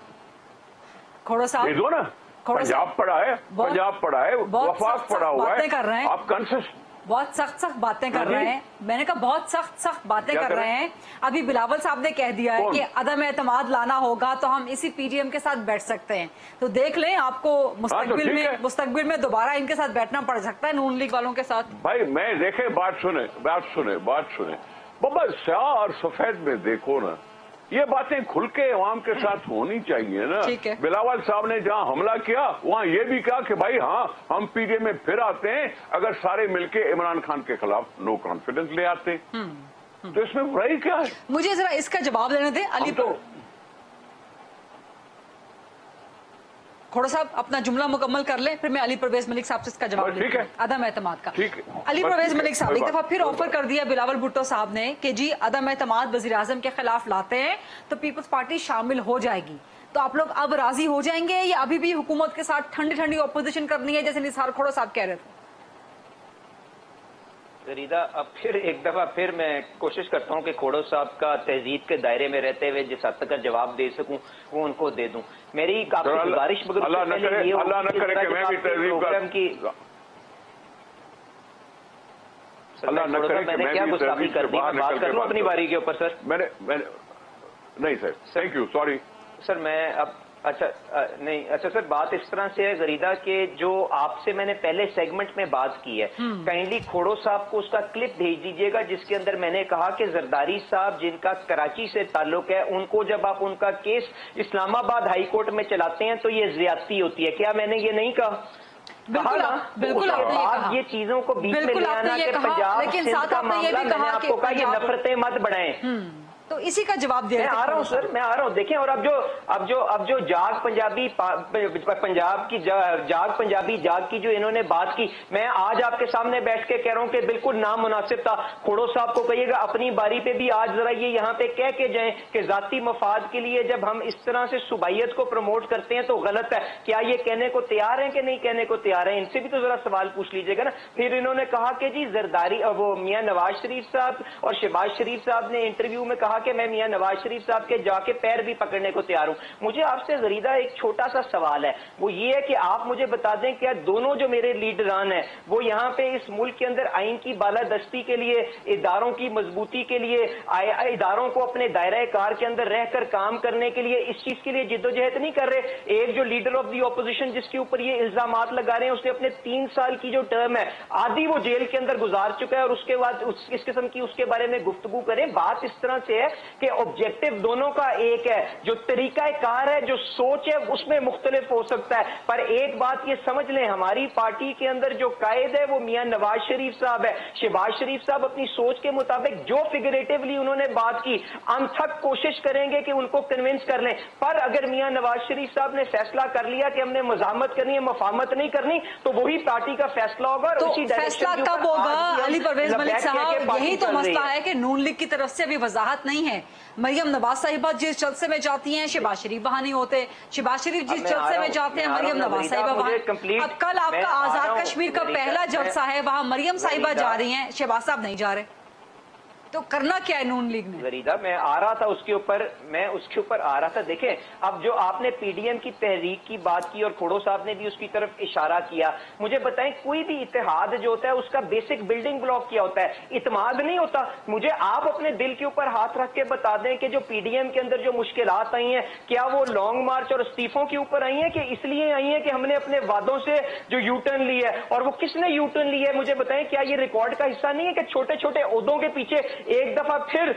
खोड़ो साहब दे दो ना। पंजाब पड़ा है, वफाक पड़ा हुआ है, आप कंसिस्ट बहुत सख्त बातें कर रहे हैं। मैंने कहा बहुत सख्त बातें कर रहे हैं। अभी बिलावल साहब ने कह दिया है कि अदम एतमाद लाना होगा तो हम इसी PDM के साथ बैठ सकते हैं। तो देख लें, आपको मुस्तकबिल में दोबारा इनके साथ बैठना पड़ सकता है, नून लीग वालों के साथ। भाई मैं देखे, बात सुने, बाबा स्याह और सफेद में देखो ना, ये बातें खुल के अवाम के साथ होनी चाहिए ना। बिलावल साहब ने जहां हमला किया वहां ये भी कहा कि भाई हाँ, हम PDM में फिर आते हैं अगर सारे मिलके इमरान खान के खिलाफ नो कॉन्फिडेंस ले आते। तो इसमें बुराई क्या है? मुझे जरा इसका जवाब देने दे अली। खोड़ो साहब अपना जुमला मुकम्मल कर लें, फिर मैं अली परवेज मलिक साहब से इसका जवाब ठीक है, अदम एतमाद का। ठीक है, अली परवेज मलिक साहब, एक दफा फिर ऑफर कर दिया बिलावल भुट्टो साहब ने कि जी अदम एतमाद वजीर आजम के खिलाफ लाते हैं तो पीपल्स पार्टी शामिल हो जाएगी। तो आप लोग अब राजी हो जाएंगे या अभी भी हुकूमत के साथ ठंडी ठंडी ऑपोजिशन करनी है, जैसे निसार खोड़ो साहब कह रहे थे? गरीदा, अब फिर एक दफा फिर मैं कोशिश करता हूँ कि खोड़ो साहब का तहजीब के दायरे में रहते हुए जिस हद तक जवाब दे सकूं वो उनको दे दूं। मेरी काफी गुजारिश अल्लाह न करे कि मैं भी तहजीब की, मैंने क्या गुस्ताखी कर दी? मैं बात कर लूं अपनी बारी के ऊपर? सर मैंने नहीं sir, thank you, sorry sir. मैं अब अच्छा सर, बात इस तरह से है गरीदा के जो आपसे मैंने पहले सेगमेंट में बात की है, काइंडली खोड़ो साहब को उसका क्लिप भेज दीजिएगा जिसके अंदर मैंने कहा कि जरदारी साहब जिनका कराची से ताल्लुक है, उनको जब आप उनका केस इस्लामाबाद हाई कोर्ट में चलाते हैं तो ये ज्यादती होती है। क्या मैंने ये नहीं कहा? बिल्कुल आपने ये चीजों को बीच में ले आना कि पंजाब लेकिन साथ आपने ये भी कहा आपको कहा ये नफरतें मत बढ़ाएं। तो इसी का जवाब दे मैं आ रहा हूँ सर, मैं आ रहा हूँ। देखें, और अब जो जाग पंजाबी जाग की जो इन्होंने बात की, मैं आज आपके सामने बैठ के कह रहा हूँ कि बिल्कुल नामुनासिब था। खोड़ो साहब को कहिएगा अपनी बारी पे भी आज जरा ये यहाँ पे कह के जाएं कि जाती मफाद के लिए जब हम इस तरह से सुबाइयत को प्रमोट करते हैं तो गलत है। क्या ये कहने को तैयार है कि नहीं कहने को तैयार है? इनसे भी तो जरा सवाल पूछ लीजिएगा ना। फिर इन्होंने कहा कि जी जरदारी, वो मियाँ नवाज शरीफ साहब और शहबाज शरीफ साहब ने इंटरव्यू में कहा कि मैं मियां नवाज शरीफ साहब के जाके पैर भी पकड़ने को तैयार हूं। मुझे आपसे गरीदा एक छोटा सा सवाल है, वो ये है कि आप मुझे बता दें क्या दोनों जो मेरे लीडरान हैं वो यहाँ पे इस मुल्क के अंदर आइन की बालादस्ती के लिए, इदारों की मजबूती के लिए, इदारों को अपने दायरा कार के अंदर रहकर काम करने के लिए, इस चीज के लिए जिद्दोजहद नहीं कर रहे? एक जो लीडर ऑफ दी ऑपोजिशन जिसके ऊपर ये इल्जामात लगा रहे हैं, उसने अपने 3 साल की जो टर्म है आधी वो जेल के अंदर गुजार चुका है और उसके बाद इस किस्म की उसके बारे में गुफ्तगू करें। बात इस तरह से है कि ऑब्जेक्टिव दोनों का एक है, जो तरीकाकार है, जो सोच है, उसमें मुख्तलिफ हो सकता है। पर एक बात ये समझ लें, हमारी पार्टी के अंदर जो कायद है वो मियां नवाज शरीफ साहब है। शहबाज शरीफ साहब अपनी सोच के मुताबिक जो फिगरेटिवली उन्होंने बात की, हम तक कोशिश करेंगे कि उनको कन्विंस कर लें। पर अगर मियां नवाज शरीफ साहब ने फैसला कर लिया कि हमने मज़ाहमत करनी है, मफाहमत नहीं करनी, तो वही पार्टी का फैसला होगा। और तो उसी फैसला कब होगा अली परवेज मलिक साहब? यही तो मसला है कि नून लीग की तरफ से अभी वजाहत नहीं है। मरियम नवाज साहिबा जिस जलसे में जाती हैं, शहबाज शरीफ वहां नहीं होते, शहबाज शरीफ जिस जलसे में जाते हैं, मरियम नवाज साहिबा वहां। अब कल आपका आजाद कश्मीर का पहला जलसा है, वहां मरियम साहिबा जा रही हैं, शहबाज साहब नहीं जा रहे, तो करना क्या है नून लीग ने? गरीदा, मैं आ रहा था उसके ऊपर आ रहा था। देखें, अब जो आपने पीडीएम की तहरीक की बात की और खोड़ो साहब ने भी उसकी तरफ इशारा किया, मुझे बताएं, कोई भी इत्तेहाद जो होता है उसका बेसिक बिल्डिंग ब्लॉक क्या होता है? इत्माद नहीं होता। मुझे आप अपने दिल के ऊपर हाथ रख के बता दें कि जो पीडीएम के अंदर जो मुश्किलात आई हैं, क्या वो लॉन्ग मार्च और इस्तीफों के ऊपर आई हैं, कि इसलिए आई हैं कि हमने अपने वादों से जो यू टर्न लिया है? और वो किसने यू टर्न लिया है मुझे बताएं? क्या ये रिकॉर्ड का हिस्सा नहीं है कि छोटे छोटे ओहदों के पीछे एक दफा फिर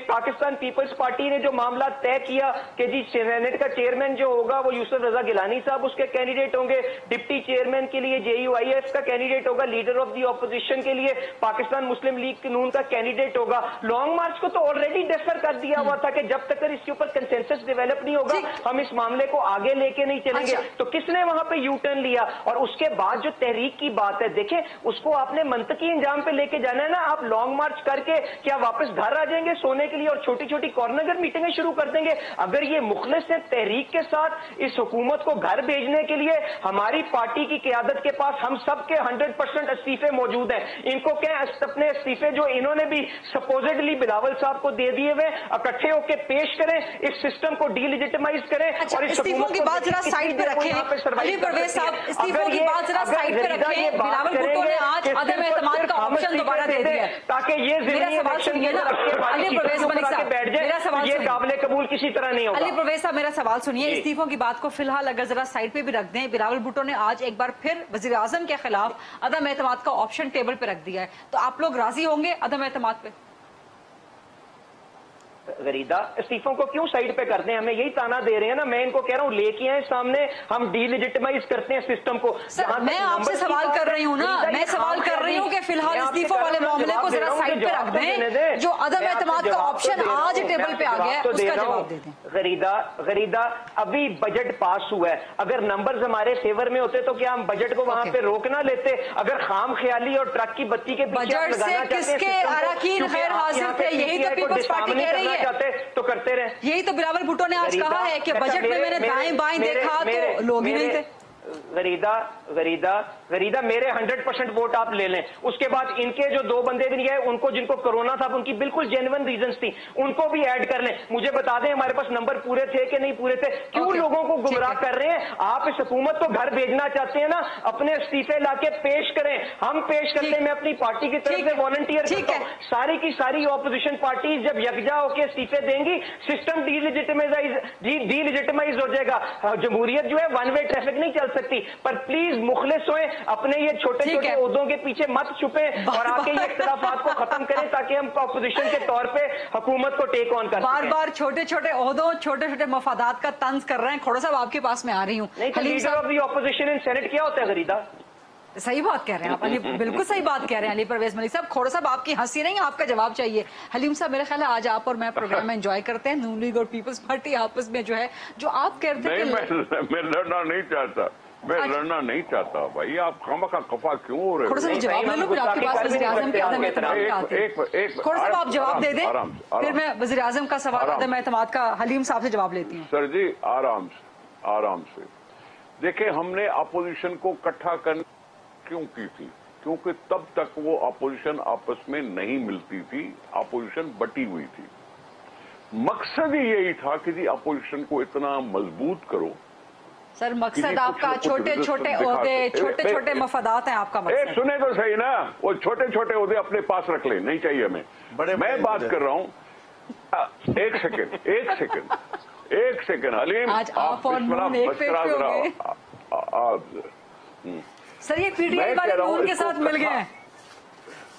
पाकिस्तान पीपल्स पार्टी ने जो मामला तय किया कि जी सेनेट का चेयरमैन जो होगा वो यूसुफ रजा गिलानी साहब उसके कैंडिडेट होंगे, डिप्टी चेयरमैन के लिए JUIF का कैंडिडेट होगा, लीडर ऑफ दी ऑपोजिशन के लिए पाकिस्तान मुस्लिम लीग नून का कैंडिडेट होगा। लॉन्ग मार्च को तो ऑलरेडी डेफर कर दिया हुआ था कि जब तक इसके ऊपर कंसेंसस डेवलप नहीं होगा हम इस मामले को आगे लेके नहीं चलेंगे। तो किसने वहां पे यू टर्न लिया? और उसके बाद जो तहरीक की बात है, देखें, उसको आपने मंतकी इंजाम पे लेके जाना है ना। आप लॉन्ग मार्च करके क्या वापस घर आ जाएंगे सोने के लिए और छोटी छोटी कॉर्नर मीटिंगें शुरू कर देंगे? अगर ये मुखलिस है तहरीक के साथ इस हुकूमत को घर भेजने के लिए, हमारी पार्टी की क़यादत के पास हम सब के 100% इस्तीफे मौजूद हैं। इनको क्या अपने इस्तीफे जो इन्होंने भी सपोजिटली बिलावल साहब को दे दिए हुए, इकट्ठे होकर पेश करें, इस सिस्टम को डीलिजिटिमाइज करें। और इस्तीफों की बात जरा साइड पे रखें अली परवेज साहब, इस्तीफों की बात जरा साइड पे रखें। बिलावल भुट्टो ने आज अदम एतमाद का ऑप्शन दोबारा दे दिया है, ताकि ये अली परवेज मलिक साहब, मेरा सवाल ये काबिल कबूल किसी तरह नहीं होगा। अली परवेज साहब, मेरा सवाल सुनिए। इस्तीफों की बात को फिलहाल अगर जरा साइड पे भी रख दें, बिलावल भुट्टो ने आज एक बार फिर वजीर आजम के खिलाफ अदम एतमाद का ऑप्शन टेबल पे रख दिया है, तो आप लोग राजी होंगे अदम एतमाद पे? गरीदा, इस्तीफों को क्यों साइड पे करते हैं? हमें यही ताना दे रहे हैं ना। मैं इनको कह रहा हूं लेके आए सामने, हम डीलिजिटिमाइज करते हैं सिस्टम को। मैं आपसे सवाल कर रही हूँ ना, मैं सवाल कर रही हूँ कि फिलहाल इस्तीफों वाले मामले को जरा साइड पे रख दें। जो अदम एतमाद का ऑप्शन आज टेबल पे आ गया है उसका जवाब दे दें। गरीदा, अभी बजट पास हुआ है, अगर नंबर्स हमारे फेवर में होते तो क्या हम बजट को वहां पे रोक ना लेते? अगर खाम ख्याली और ट्रक की बत्ती के बजट से किसके अरकान खैर हासिल थे? यही तो पीपल्स पार्टी कह रही है। तो करते रहे। यही तो बिलावल भुट्टो ने आज कहा है कि बजट में मैंने दाएं बाएं देखा तो लोग ही नहीं थे। गरीदा, मेरे 100% वोट आप ले लें। उसके बाद इनके जो दो बंदे भी नहीं गए, उनको जिनको कोरोना था, उनकी बिल्कुल जेन्युइन रीजंस थी, उनको भी ऐड कर लें। मुझे बता दें हमारे पास नंबर पूरे थे कि नहीं पूरे थे? क्यों लोगों को गुमराह कर रहे हैं? आप इस हुकूमत को घर भेजना चाहते हैं ना, अपने इस्तीफे लाके पेश करें, हम पेश करते हैं। मैं अपनी पार्टी की तरफ से वॉलंटियर करता हूं। सारी की सारी ऑपोजिशन पार्टी जब यकजा होकर इस्तीफे देंगी, सिस्टम डीलिजिटिमाइज हो जाएगा। जमहूरियत जो है वन वे ट्रैफिक नहीं चल सकती। पर प्लीज मुखलिस होए, अपने ये छोटे छोटे ओहदों के पीछे मत छुपे और आके ये इख्तिलाफात को खत्म करें, ताकि हम अपोजिशन के तौर पे हुकूमत को टेक ऑन कर। बार बार छोटे छोटे ओहदों, छोटे छोटे मफादात का तंज कर रहे हैं। खोड़ो साहब, आपके पास में आ रही हूँ। Leader of the opposition in senate क्या होता है? गरीदा, सही बात कह रहे हैं आप अली, बिल्कुल सही बात कह रहे हैं अली परवेज मलिक साहब। खोड़ो साहब, आपकी हंसी नहीं, आपका जवाब चाहिए। हलीम साहब, मेरा ख्याल है आज आप और मैं प्रोग्राम में एंजॉय करते हैं। नून लीग और पीपल्स पार्टी आपस में जो है, जो आप कहते हैं मैं लड़ना नहीं चाहता, मैं लड़ना नहीं चाहता भाई। आप खामखा खफा क्यों हो रहे हो? थोड़ा सा जवाब ले लो, फिर आपके पास वज़ीर आज़म के अदम एतमाद का आते हैं। थोड़ा सा आप जवाब दे दें, फिर मैं वज़ीर आज़म का सवाल अदम एतमाद का हलीम साहब से जवाब लेती हूँ। सर जी, आराम से देखिए, हमने अपोजिशन को इकट्ठा करने क्यों की थी? क्योंकि तब तक वो अपोजिशन आपस में नहीं मिलती थी, अपोजिशन बटी हुई थी। मकसद ही यही था कि जी अपोजिशन को इतना मजबूत करो। सर, मकसद आपका छोटे छोटे ओहदे, छोटे छोटे मफादात हैं आपका मकसद। सुने तो सही ना, वो छोटे छोटे ओहदे अपने पास रख ले, नहीं चाहिए हमें। मैं बात कर रहा हूं, एक सेकंड हलीम, आज आप और नून एक पेज पे हो गए। सर, ये पीटीआई वाले नून के साथ मिल गए हैं।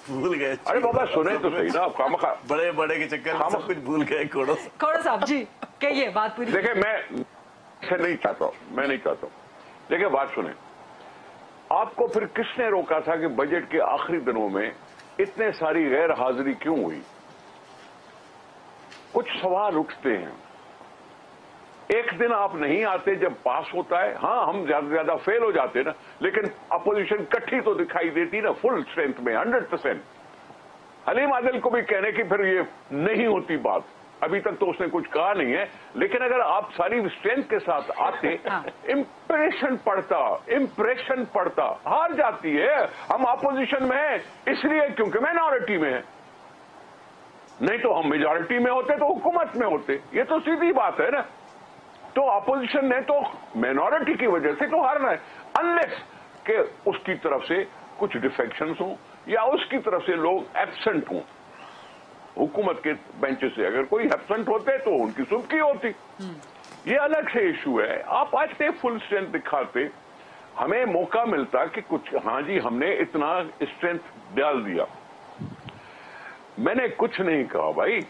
भूल गए। अरे बाबा सुने तो सही ना, आप खामखा बड़े बड़े के चक्कर में सब कुछ भूल गए। खोड़ो साहब जी कहिए बात पूरी। देखिए मैं नहीं चाहता हूँ, देखिए बात सुने, आपको फिर किसने रोका था कि बजट के आखिरी दिनों में इतने सारी गैर हाजिरी क्यों हुई? कुछ सवाल उठते हैं। एक दिन आप नहीं आते जब पास होता है, हाँ हम ज्यादा से ज्यादा फेल हो जाते ना, लेकिन अपोजिशन इकट्ठी तो दिखाई देती ना फुल स्ट्रेंथ में 100%। हलीम आदिल को भी कहने की फिर ये नहीं होती बात, अभी तक तो उसने कुछ कहा नहीं है, लेकिन अगर आप सारी स्ट्रेंथ के साथ आते, इंप्रेशन पड़ता, हार जाती है। हम अपोजिशन में हैं इसलिए क्योंकि माइनॉरिटी में है, नहीं तो हम मेजॉरिटी में होते तो हुकूमत में होते, ये तो सीधी बात है ना। तो अपोजिशन ने तो माइनॉरिटी की वजह से तो हारना है, अनलेस के उसकी तरफ से कुछ डिफेक्शंस हों या उसकी तरफ से लोग एब्सेंट हों हुकूमत के बेंच से। अगर कोई एब्सेंट होते तो उनकी सुबकी होती, ये अलग से इशू है। आप आज से फुल स्ट्रेंथ दिखाते, हमें मौका मिलता कि कुछ, हाँ जी हमने इतना स्ट्रेंथ डाल दिया। मैंने कुछ नहीं कहा भाई,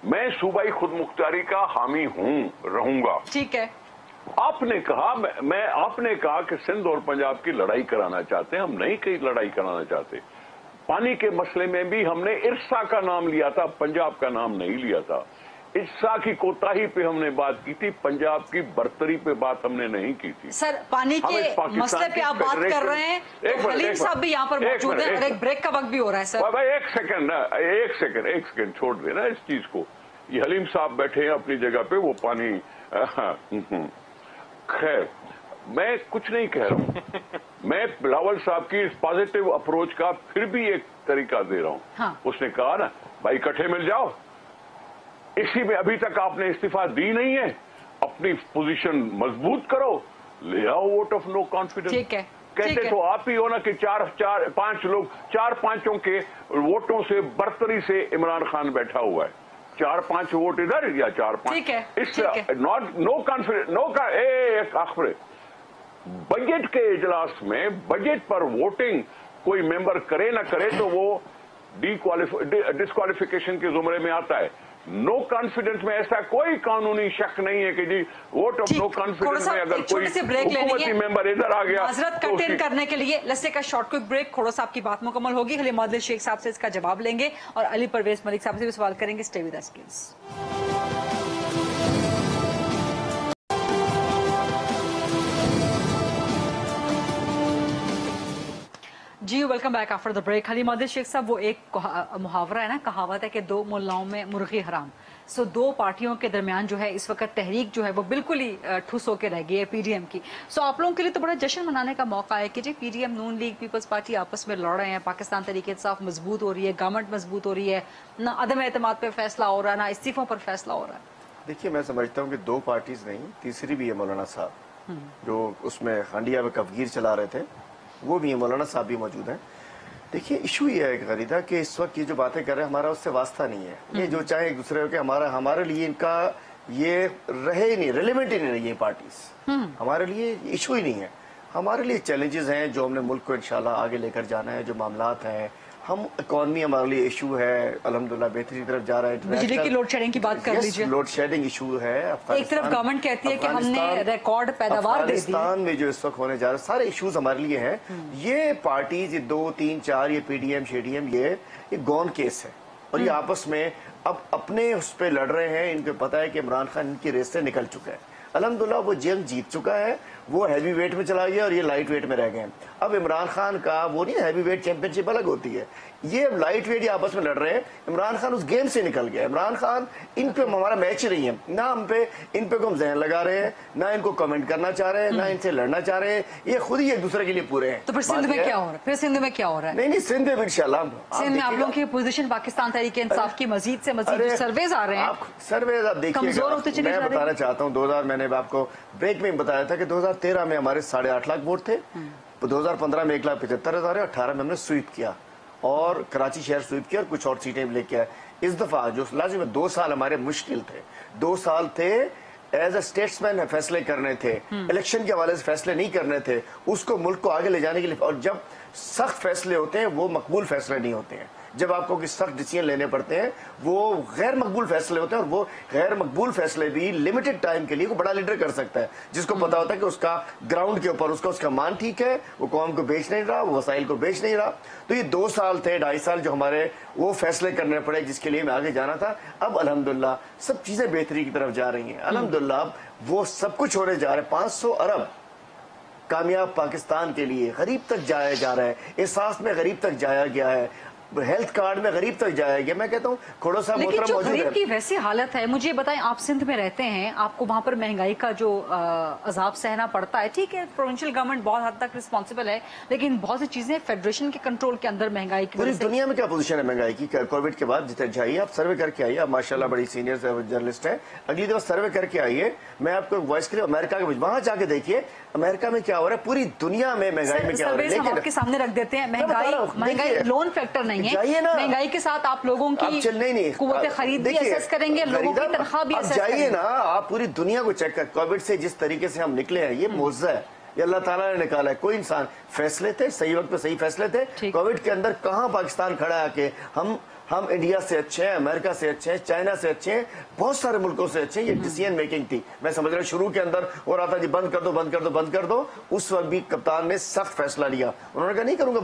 मैं सूबाई खुद मुख्तारी का हामी हूं, रहूंगा। ठीक है। आपने कहा कि सिंध और पंजाब की लड़ाई कराना चाहते हैं, हम नहीं कहीं लड़ाई कराना चाहते। पानी के मसले में भी हमने इरसा का नाम लिया था, पंजाब का नाम नहीं लिया था। इरसा की कोताही पे हमने बात की थी, पंजाब की बर्तरी पे बात हमने नहीं की थी। सर पानी के मसले पे आप बात कर रहे हैं, तो हलीम साहब भी यहाँ पर मौजूद हैं और एक ब्रेक का वक्त भी हो रहा है सर। भाई एक सेकंड छोड़ देना इस चीज को। ये हलीम साहब बैठे हैं अपनी जगह पे, वो पानी खैर मैं कुछ नहीं कह रहा हूं। मैं बिलावल साहब की इस पॉजिटिव अप्रोच का फिर भी एक तरीका दे रहा हूं। हाँ। उसने कहा ना भाई इकट्ठे मिल जाओ, इसी में अभी तक आपने इस्तीफा दी नहीं है, अपनी पोजीशन मजबूत करो, ले आओ वोट ऑफ नो कॉन्फिडेंस। ठीक है। कहते तो आप ही हो ना कि 4-5 लोग, 4-5 के वोटों से बर्तरी से इमरान खान बैठा हुआ है। 4-5 वोट इधर या 4-5, ठीक है, इस नो कॉन्फिडेंस आखिर बजट के इजलास में बजट पर वोटिंग कोई मेंबर करे ना करे तो वो डिस्क्वालिफिकेशन के जुमरे में आता है। नो कॉन्फिडेंस में ऐसा कोई कानूनी शक नहीं है कि जी वोट ऑफ नो कॉन्फिडेंस में अगर कोई हुकूमती मेंबर इधर आ गया माजरत कंटेन करने के लिए लस्से का शॉर्ट क्विक ब्रेक। खोड़ो साहब की बात मुकम्मल होगी, हलीम आदिल शेख साहब से इसका जवाब लेंगे और अली परवेज मलिक साहब से भी सवाल करेंगे। Stay with us please. जी welcome back after the break. Haleem Adil Sheikh साहब, वो एक मुहावरा है ना, कहावत है कि दो मुल्लाओं में मुर्गी हराम। सो दो पार्टियों के दरमियान जो है इस वक्त तहरीक जो है वो बिल्कुल ही ठुस होकर रह गई है पीडीएम की। सो आप लोगों के लिए तो बड़ा जश्न मनाने का मौका है कि जी पीडीएम नून लीग पीपल्स पार्टी आपस में लड़ रहे हैं, पाकिस्तान तहरीक इंसाफ मजबूत हो रही है, गवर्नमेंट मजबूत हो रही है, ना अदम एतमाद पे फैसला हो रहा है, ना इस्तीफों पर फैसला हो रहा है। देखिए मैं समझता हूँ कि दो पार्टीज नहीं, तीसरी भी है मौलाना साहब जो उसमें हांडिया में कफगीर चला रहे थे, वो भी है, मौलाना साहब भी मौजूद हैं। देखिए इशू ये है गरीदा कि इस वक्त ये जो बातें कर रहे हैं हमारा उससे वास्ता नहीं है। ये जो चाहे एक दूसरे के हमारे लिए इनका ये रहे ही नहीं, रेलिवेंट ही नहीं रही ये पार्टीज, हमारे लिए इशू ही नहीं है। हमारे लिए चैलेंजेस हैं जो हमने मुल्क को इंशाल्लाह आगे लेकर जाना है, जो मामलात हैं, हम इकॉनमी हमारे लिए इशू है, अल्हम्दुलिल्लाह बेहतरी की तरफ जा रहा है। बिजली की लोड शेडिंग की बात कर लीजिए, लोड शेडिंग इशू है। एक तरफ गवर्नमेंट कहती है कि हमने रिकॉर्ड पैदावार दे दी। अफगानिस्तान में जो इस वक्त होने जा रहा है सारे इश्यूज हमारे लिए हैं। ये पार्टीज 2, 3, 4 ये पीडीएम शेडीएम ये गॉन केस है और ये आपस में अब अपने उस पर लड़ रहे हैं। इनको पता है कि इमरान खान इनकी रेस से निकल चुका है, अल्हम्दुलिल्लाह वो जंग जीत चुका है, वो हैवी वेट में चला गया और ये लाइट वेट में रह गए। अब इमरान खान का वो नहीं, हैवी वेट चैंपियनशिप अलग होती है, ये लाइट वेट ये आपस में लड़ रहे हैं। इमरान खान उस गेम से निकल गया। इमरान खान इन पे हमारा मैच नहीं है, ना हम पे इन पे को हम जहन लगा रहे हैं, ना इनको कमेंट करना चाह रहे हैं, ना इनसे लड़ना चाह रहे हैं, ये खुद ही एक दूसरे के लिए पूरे हैं। तो फिर सिंध में क्या हो रहा है? फिर सिंध में क्या हो रहा है? नहीं सिंध में इंशाल्लाह सिंध में आप लोगों की पोजीशन पाकिस्तान तहरीक इंसाफ की मजीद से मजीद सर्वेज आ रहे हैं, सर्वेज आप देखिए कमजोर होते चले जा रहे हैं। मैं बताना चाहता हूँ 2000 मैंने आपको ब्रेक में बताया था कि 2013 में हमारे 8.5 लाख वोट थे, 2015 में 1,75,000 है, 18 में हमने स्वीप किया और कराची शहर स्वीप किया और कुछ और सीटें भी लेके आए। इस दफा जो लाजिम 2 साल हमारे मुश्किल थे, 2 साल थे एज ए स्टेट्समैन फैसले करने थे, इलेक्शन के हवाले से फैसले नहीं करने थे, उसको मुल्क को आगे ले जाने के लिए। और जब सख्त फैसले होते हैं वो मकबूल फैसले नहीं होते हैं। जब आपको कि सख्त डिसीजन लेने पड़ते हैं वो गैर मकबूल फैसले होते हैं, और वो गैर मकबूल फैसले भी लिमिटेड टाइम के लिए को बड़ा लीडर कर सकता है, जिसको पता होता है कि उसका ग्राउंड के ऊपर उसका मान ठीक है, वो कौम को बेच नहीं रहा, वो वसाइल को बेच नहीं रहा। तो ये 2 साल थे, 2.5 साल जो हमारे वो फैसले करने पड़े जिसके लिए मैं आगे जाना था। अब अल्हम्दुलिल्लाह सब चीजें बेहतरी की तरफ जा रही हैं। अल्हम्दुलिल्लाह अब वो सब कुछ होने जा रहे हैं। 500 अरब कामयाब पाकिस्तान के लिए गरीब तक जाया जा रहा है, एहसास में गरीब तक जाया गया है, हेल्थ कार्ड में गरीब तक जाया गया। मैं कहता हूँ खोड़ो साहब लेकिन मोहतरम जो मौजूद गरीब है। की वैसी हालत है, मुझे बताएं, आप सिंध में रहते हैं, आपको वहां पर महंगाई का जो अजाब सहना पड़ता है, ठीक है प्रोविंशियल गवर्नमेंट बहुत हद तक रिस्पॉन्सिबल है, लेकिन बहुत सी चीजें फेडरेशन के कंट्रोल के अंदर महंगाई की पूरी वजह से। दुनिया में क्या पोजीशन है महंगाई की? कोविड के बाद जितने जाइए आप सर्वे करके आइए, आप माशाल्लाह बड़ी सीनियर जर्नलिस्ट हैं, अगली दफा सर्वे करके आइए। मैं आपको वॉइस के लिए अमेरिका के वहां जाके देखिए अमेरिका में क्या हो रहा है, पूरी दुनिया में महंगाई में क्या हो रहा है। हम आपके सामने रख देते हैं, महंगाई लोन फैक्टर नहीं है, जाइए ना, महंगाई के साथ आप लोगों की कुव्वत खरीद भी असेस करेंगे, लोगों की तनख्वाह भी असेस करेंगे। जाइए ना, आप पूरी दुनिया को चेक कर, कोविड से जिस तरीके से हम निकले हैं ये मौजज़ा है, ये अल्लाह ताला ने निकाला है। कोई इंसान फैसले थे, सही वक्त पे सही फैसले थे। कोविड के अंदर कहां पाकिस्तान खड़ा है कि हम इंडिया से अच्छे हैं, अमेरिका से अच्छे हैं, चाइना से अच्छे हैं, बहुत सारे मुल्कों से अच्छे हैं। ये डिसीजन मेकिंग थी। मैं समझ रहा हूँ शुरू के अंदर हो रहा था जी बंद कर दो बंद कर दो बंद कर दो, उस वक्त भी कप्तान ने सख्त फैसला लिया। उन्होंने कहा नहीं करूंगा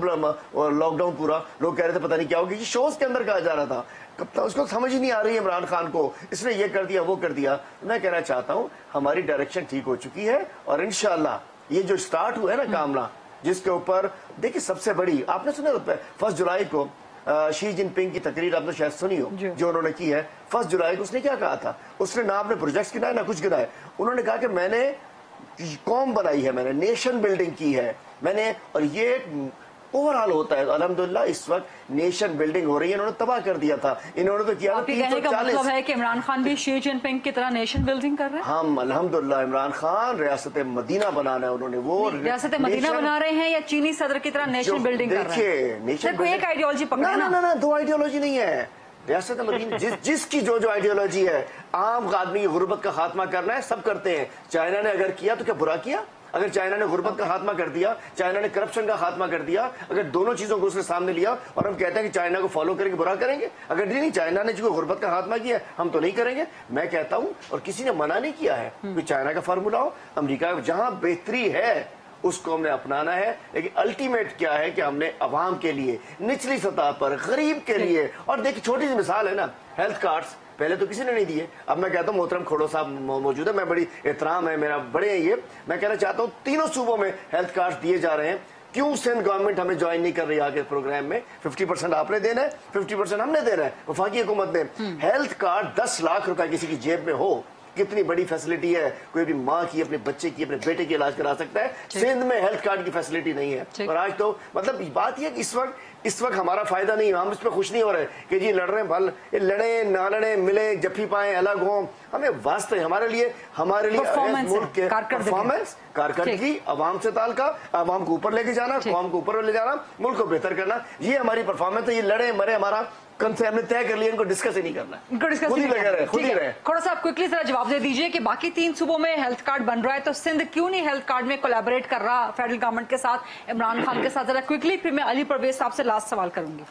लॉकडाउन पूरा। लोग कह रहे थे पता नहीं क्या होगा, शोज के अंदर कहा जा रहा था। कप्तान उसको समझ ही नहीं आ रही है इमरान खान को, इसने ये कर दिया वो कर दिया। मैं कहना चाहता हूँ हमारी डायरेक्शन ठीक हो चुकी है, और इंशाल्लाह ये जो स्टार्ट हुआ है ना कामना, जिसके ऊपर देखिए सबसे बड़ी आपने सुना 1 जुलाई को शी जिनपिंग की तकरीर आपने शायद सुनी हो जो उन्होंने की है। 1 जुलाई को उसने क्या कहा था? उसने ना अपने प्रोजेक्ट्स गिनाए ना कुछ गिनाए। उन्होंने कहा कि मैंने कौम बनाई है, मैंने नेशन बिल्डिंग की है, मैंने, और ये ओवरऑल होता है। अल्हम्दुलिल्लाह इस वक्त नेशन बिल्डिंग हो रही है। इन्होंने तबाह कर दिया था, इन्होंने तो किया। आपके कहने का मतलब है कि इमरान खान भी शी जिनपिंग की तरह नेशन बिल्डिंग कर रहे हैं? हम अल्हम्दुलिल्लाह इमरान खान रियासत मदीना बनाना है, उन्होंने वो रियासत मदीना बना रहे हैं या चीनी सदर की तरह नेशन बिल्डिंग कर रहे हैं? नेशन कोई एक आइडियोलॉजी पकड़ा ना, 2 आइडियोलॉजी नहीं है। रियासत मदीना जिसकी जो आइडियोलॉजी है, आम आदमी की गुर्बत का खात्मा करना है, सब करते हैं। चाइना ने अगर किया तो क्या बुरा किया? अगर चाइना ने गुर्बत का खात्मा कर दिया, चाइना ने करप्शन का खात्मा कर दिया, अगर दोनों चीजों को उसके सामने लिया और हम कहते हैं कि चाइना को फॉलो करेंगे, बुरा करेंगे? अगर नहीं चाइना ने जो गुर्बत का खात्मा किया हम तो नहीं करेंगे। मैं कहता हूं, और किसी ने मना नहीं किया है कि चाइना का फार्मूला हो, अमेरिका जहां बेहतरी है उसको हमने अपनाना है। लेकिन अल्टीमेट क्या है कि हमने अवाम के लिए, निचली सतह पर गरीब के लिए, और देखिए छोटी सी मिसाल है ना, हेल्थ कार्ड्स पहले तो किसी ने नहीं दिए। अब मैं कहता हूं मोहतरम खोड़ो साहब मौजूद है, मैं बड़ी एहतराम है मेरा, बड़े हैं ये। मैं कहना चाहता हूं तीनों सूबों में हेल्थ कार्ड दिए जा रहे हैं। क्यों सिंध गवर्नमेंट हमें ज्वाइन नहीं कर रही आगे प्रोग्राम में? 50% आपने देना है, 50% हमने देना है, वफाकी हुकूमत ने। हेल्थ कार्ड 10 लाख रुपए किसी की जेब में हो, कितनी बड़ी फैसिलिटी है। कोई भी माँ की, अपने बच्चे की, अपने बेटे की इलाज करा सकता है। सिंध में हेल्थ कार्ड की फैसिलिटी नहीं है। और आज तो मतलब बात यह कि इस वक्त हमारा फायदा नहीं है, हम इस पर खुश नहीं हो रहे कि जी लड़ रहे हैं, भल ये लड़े ना लड़े, मिले जफ्फी पाए, अलग हों, हमें वास्ते हमारे लिए मुल्क के परफॉर्मेंस, कारकर्दगी, आवाम से ताल्लुका, आवाम को ऊपर लेके जाना, कौम को ऊपर ले जाना, मुल्क को बेहतर करना, ये हमारी परफॉर्मेंस है। ये लड़े मरे हमारा हमने तय कर लिया, इनको डिस्कस ही नहीं करना, खुद ही लगे रहे, खुद ही रहे। थोड़ा सा क्विकली जरा जवाब दे दीजिए कि बाकी 3 सूबों में हेल्थ कार्ड बन रहा है, तो सिंध क्यों नहीं हेल्थ कार्ड में कोलैबोरेट कर रहा फेडरल गवर्नमेंट के साथ, इमरान खान के साथ? जरा क्विकली, फिर मैं अली परवेज साहब से लास्ट सवाल करूंगी।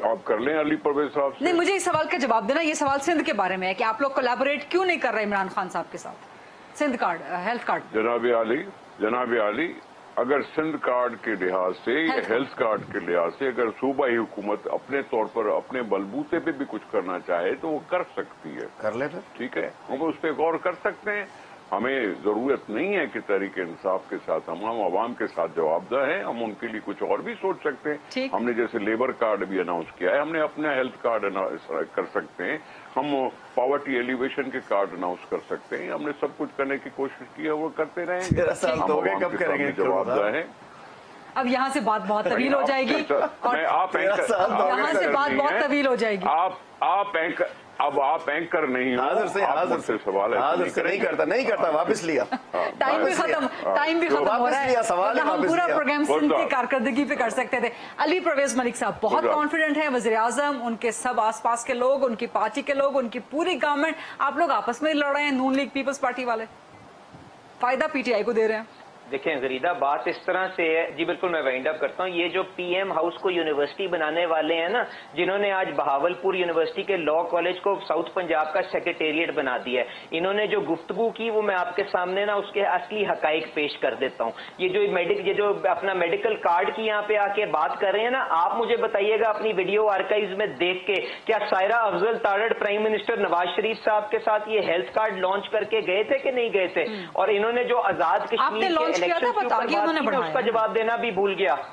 आप कर लें अली परवेज साहब से। नहीं, मुझे इस सवाल का जवाब देना। ये सवाल सिंध के बारे में है कि आप लोग कोलैबोरेट क्यों नहीं कर रहे इमरान खान साहब के साथ सिंध कार्ड, हेल्थ कार्ड? जनाब आली, अगर सिंध कार्ड के लिहाज से या हेल्थ कार्ड के लिहाज से अगर सूबाई हुकूमत अपने तौर पर अपने बलबूते पे भी कुछ करना चाहे तो वो कर सकती है, कर ले, ठीक है, हम उस पर गौर कर सकते हैं। हमें जरूरत नहीं है कि तरीके इंसाफ के साथ हम आवाम के साथ जवाबदेह हैं, हम उनके लिए कुछ और भी सोच सकते हैं। हमने जैसे लेबर कार्ड भी अनाउंस किया है, हमने अपना हेल्थ कार्ड कर सकते हैं, हम पॉवर्टी एलिवेशन के कार्ड अनाउंस कर सकते हैं, हमने सब कुछ करने की कोशिश की है, वो करते रहेंगे। कब करेंगे? जवाबदेह है। अब यहाँ से बात बहुत तवील हो जाएगी, और यहाँ से बात बहुत तवील हो जाएगी। आप एंकर नहीं हो, हाजिर से सवाल है, नहीं करता, वापस लिया। टाइम भी खत्म हो रहा है, हम पूरा प्रोग्राम सिंध की कारकर्दगी पे कर सकते थे। अली परवेज मलिक साहब बहुत कॉन्फिडेंट है, वज़ीर आज़म, उनके सब आसपास के लोग, उनकी पार्टी के लोग, उनकी पूरी गवर्नमेंट, आप लोग आपस में लड़ रहे हैं, नून लीग पीपल्स पार्टी वाले फायदा पीटीआई को दे रहे हैं। देखें गरीदा, बात इस तरह से है जी, बिल्कुल मैं वाइंड अप करता हूँ। ये जो पीएम हाउस को यूनिवर्सिटी बनाने वाले हैं ना, जिन्होंने आज बहावलपुर यूनिवर्सिटी के लॉ कॉलेज को साउथ पंजाब का सेक्रेटेरिएट बना दिया है, इन्होंने जो गुफ्तगू की वो मैं आपके सामने ना उसके असली हकाइक पेश कर देता हूँ। ये जो अपना मेडिकल कार्ड की यहाँ पे आके बात कर रहे हैं ना, आप मुझे बताइएगा अपनी वीडियो आर्काइव में देख के, क्या सायरा अफजल तारड़ प्राइम मिनिस्टर नवाज शरीफ साहब के साथ ये हेल्थ कार्ड लॉन्च करके गए थे कि नहीं गए थे? और इन्होंने जो आजाद कश्मीर के इलेक्शन के ऊपर बात उसका जवाब देना भी भूल गया।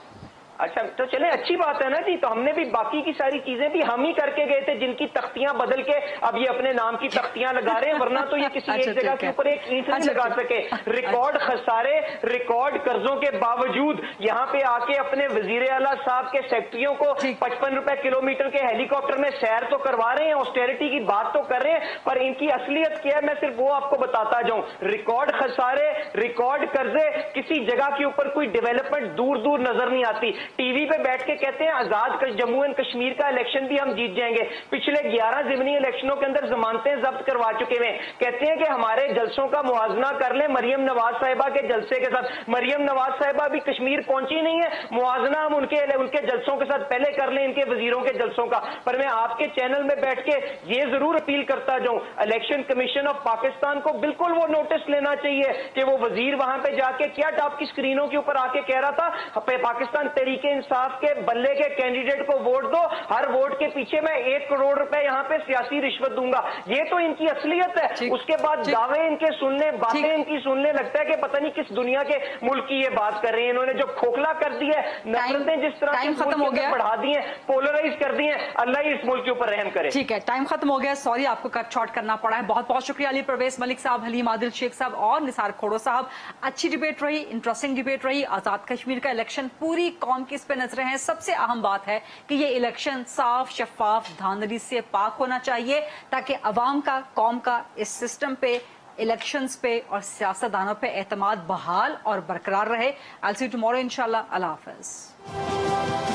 अच्छा तो चले, अच्छी बात है ना जी। तो हमने भी बाकी की सारी चीजें भी हम ही करके गए थे, जिनकी तख्तियां बदल के अब ये अपने नाम की तख्तियां लगा रहे हैं, वरना तो ये किसी एक जगह के ऊपर एक ईंट नहीं लगा सके। रिकॉर्ड खसारे, रिकॉर्ड कर्जों के बावजूद यहाँ पे आके अपने वजीर आला साहब के सेक्रेटरियों को 55 रुपए किलोमीटर के हेलीकॉप्टर में सैर तो करवा रहे हैं, ऑस्टेरिटी की बात तो कर रहे हैं, पर इनकी असलियत क्या है मैं सिर्फ वो आपको बताता जाऊं। रिकॉर्ड खसारे, रिकॉर्ड कर्जे, किसी जगह के ऊपर कोई डेवलपमेंट दूर दूर नजर नहीं आती। टीवी पे बैठ के कहते हैं आजाद जम्मू एंड कश्मीर का इलेक्शन भी हम जीत जाएंगे। पिछले 11 ज़िमनी इलेक्शनों के अंदर जमानतें जब्त करवा चुके हैं। कहते हैं कि हमारे जलसों का मुआवजा कर ले मरियम नवाज साहिबा के जलसे के साथ। मरियम नवाज साहिबा भी कश्मीर पहुंची नहीं है, मुआवजा हम उनके जलसों के साथ पहले कर लें, इनके वजीरों के जलसों का। पर मैं आपके चैनल में बैठ के ये जरूर अपील करता जाऊं, इलेक्शन कमीशन ऑफ पाकिस्तान को बिल्कुल वो नोटिस लेना चाहिए कि वो वजीर वहां पे जाके क्या टॉप की स्क्रीनों के ऊपर आके कह रहा था, पाकिस्तान तरीके इंसाफ के बल्ले के कैंडिडेट को वोट दो, हर वोट के पीछे मैं 1 करोड़ रुपए यहाँ पे सियासी रिश्वत दूंगा। ये तो इनकी असलियत है। उसके बाद दावे इनके सुनने, बातें इनकी सुनने लगता है कि पता नहीं किस दुनिया के मुल्क की ये बात कर रहे हैं। इन्होंने जो खोखला कर दी है, नफरतें जिस तरह से खत्म हो गया, बढ़ा दी है, पोलराइज कर दी है, अल्लाह ही इस मुल्क के ऊपर रहम करे। ठीक है, टाइम खत्म हो गया, सॉरी आपको कट शॉर्ट करना पड़ा है। बहुत बहुत शुक्रिया अली परवेज मलिक साहब, हलीम आदिल शेख साहब और निसार खोड़ो साहब। अच्छी डिबेट रही, इंटरेस्टिंग डिबेट रही। आजाद कश्मीर का इलेक्शन पूरी कौम की इस पे नजरें हैं। सबसे अहम बात है कि ये इलेक्शन साफ, शफाफ, धांधली से पाक होना चाहिए, ताकि अवाम का, कौम का इस सिस्टम पे, इलेक्शंस पे और सियासतदानों पे एतमाद बहाल और बरकरार रहे। I will see you tomorrow इंशाल्लाह। अल्लाह हाफिज।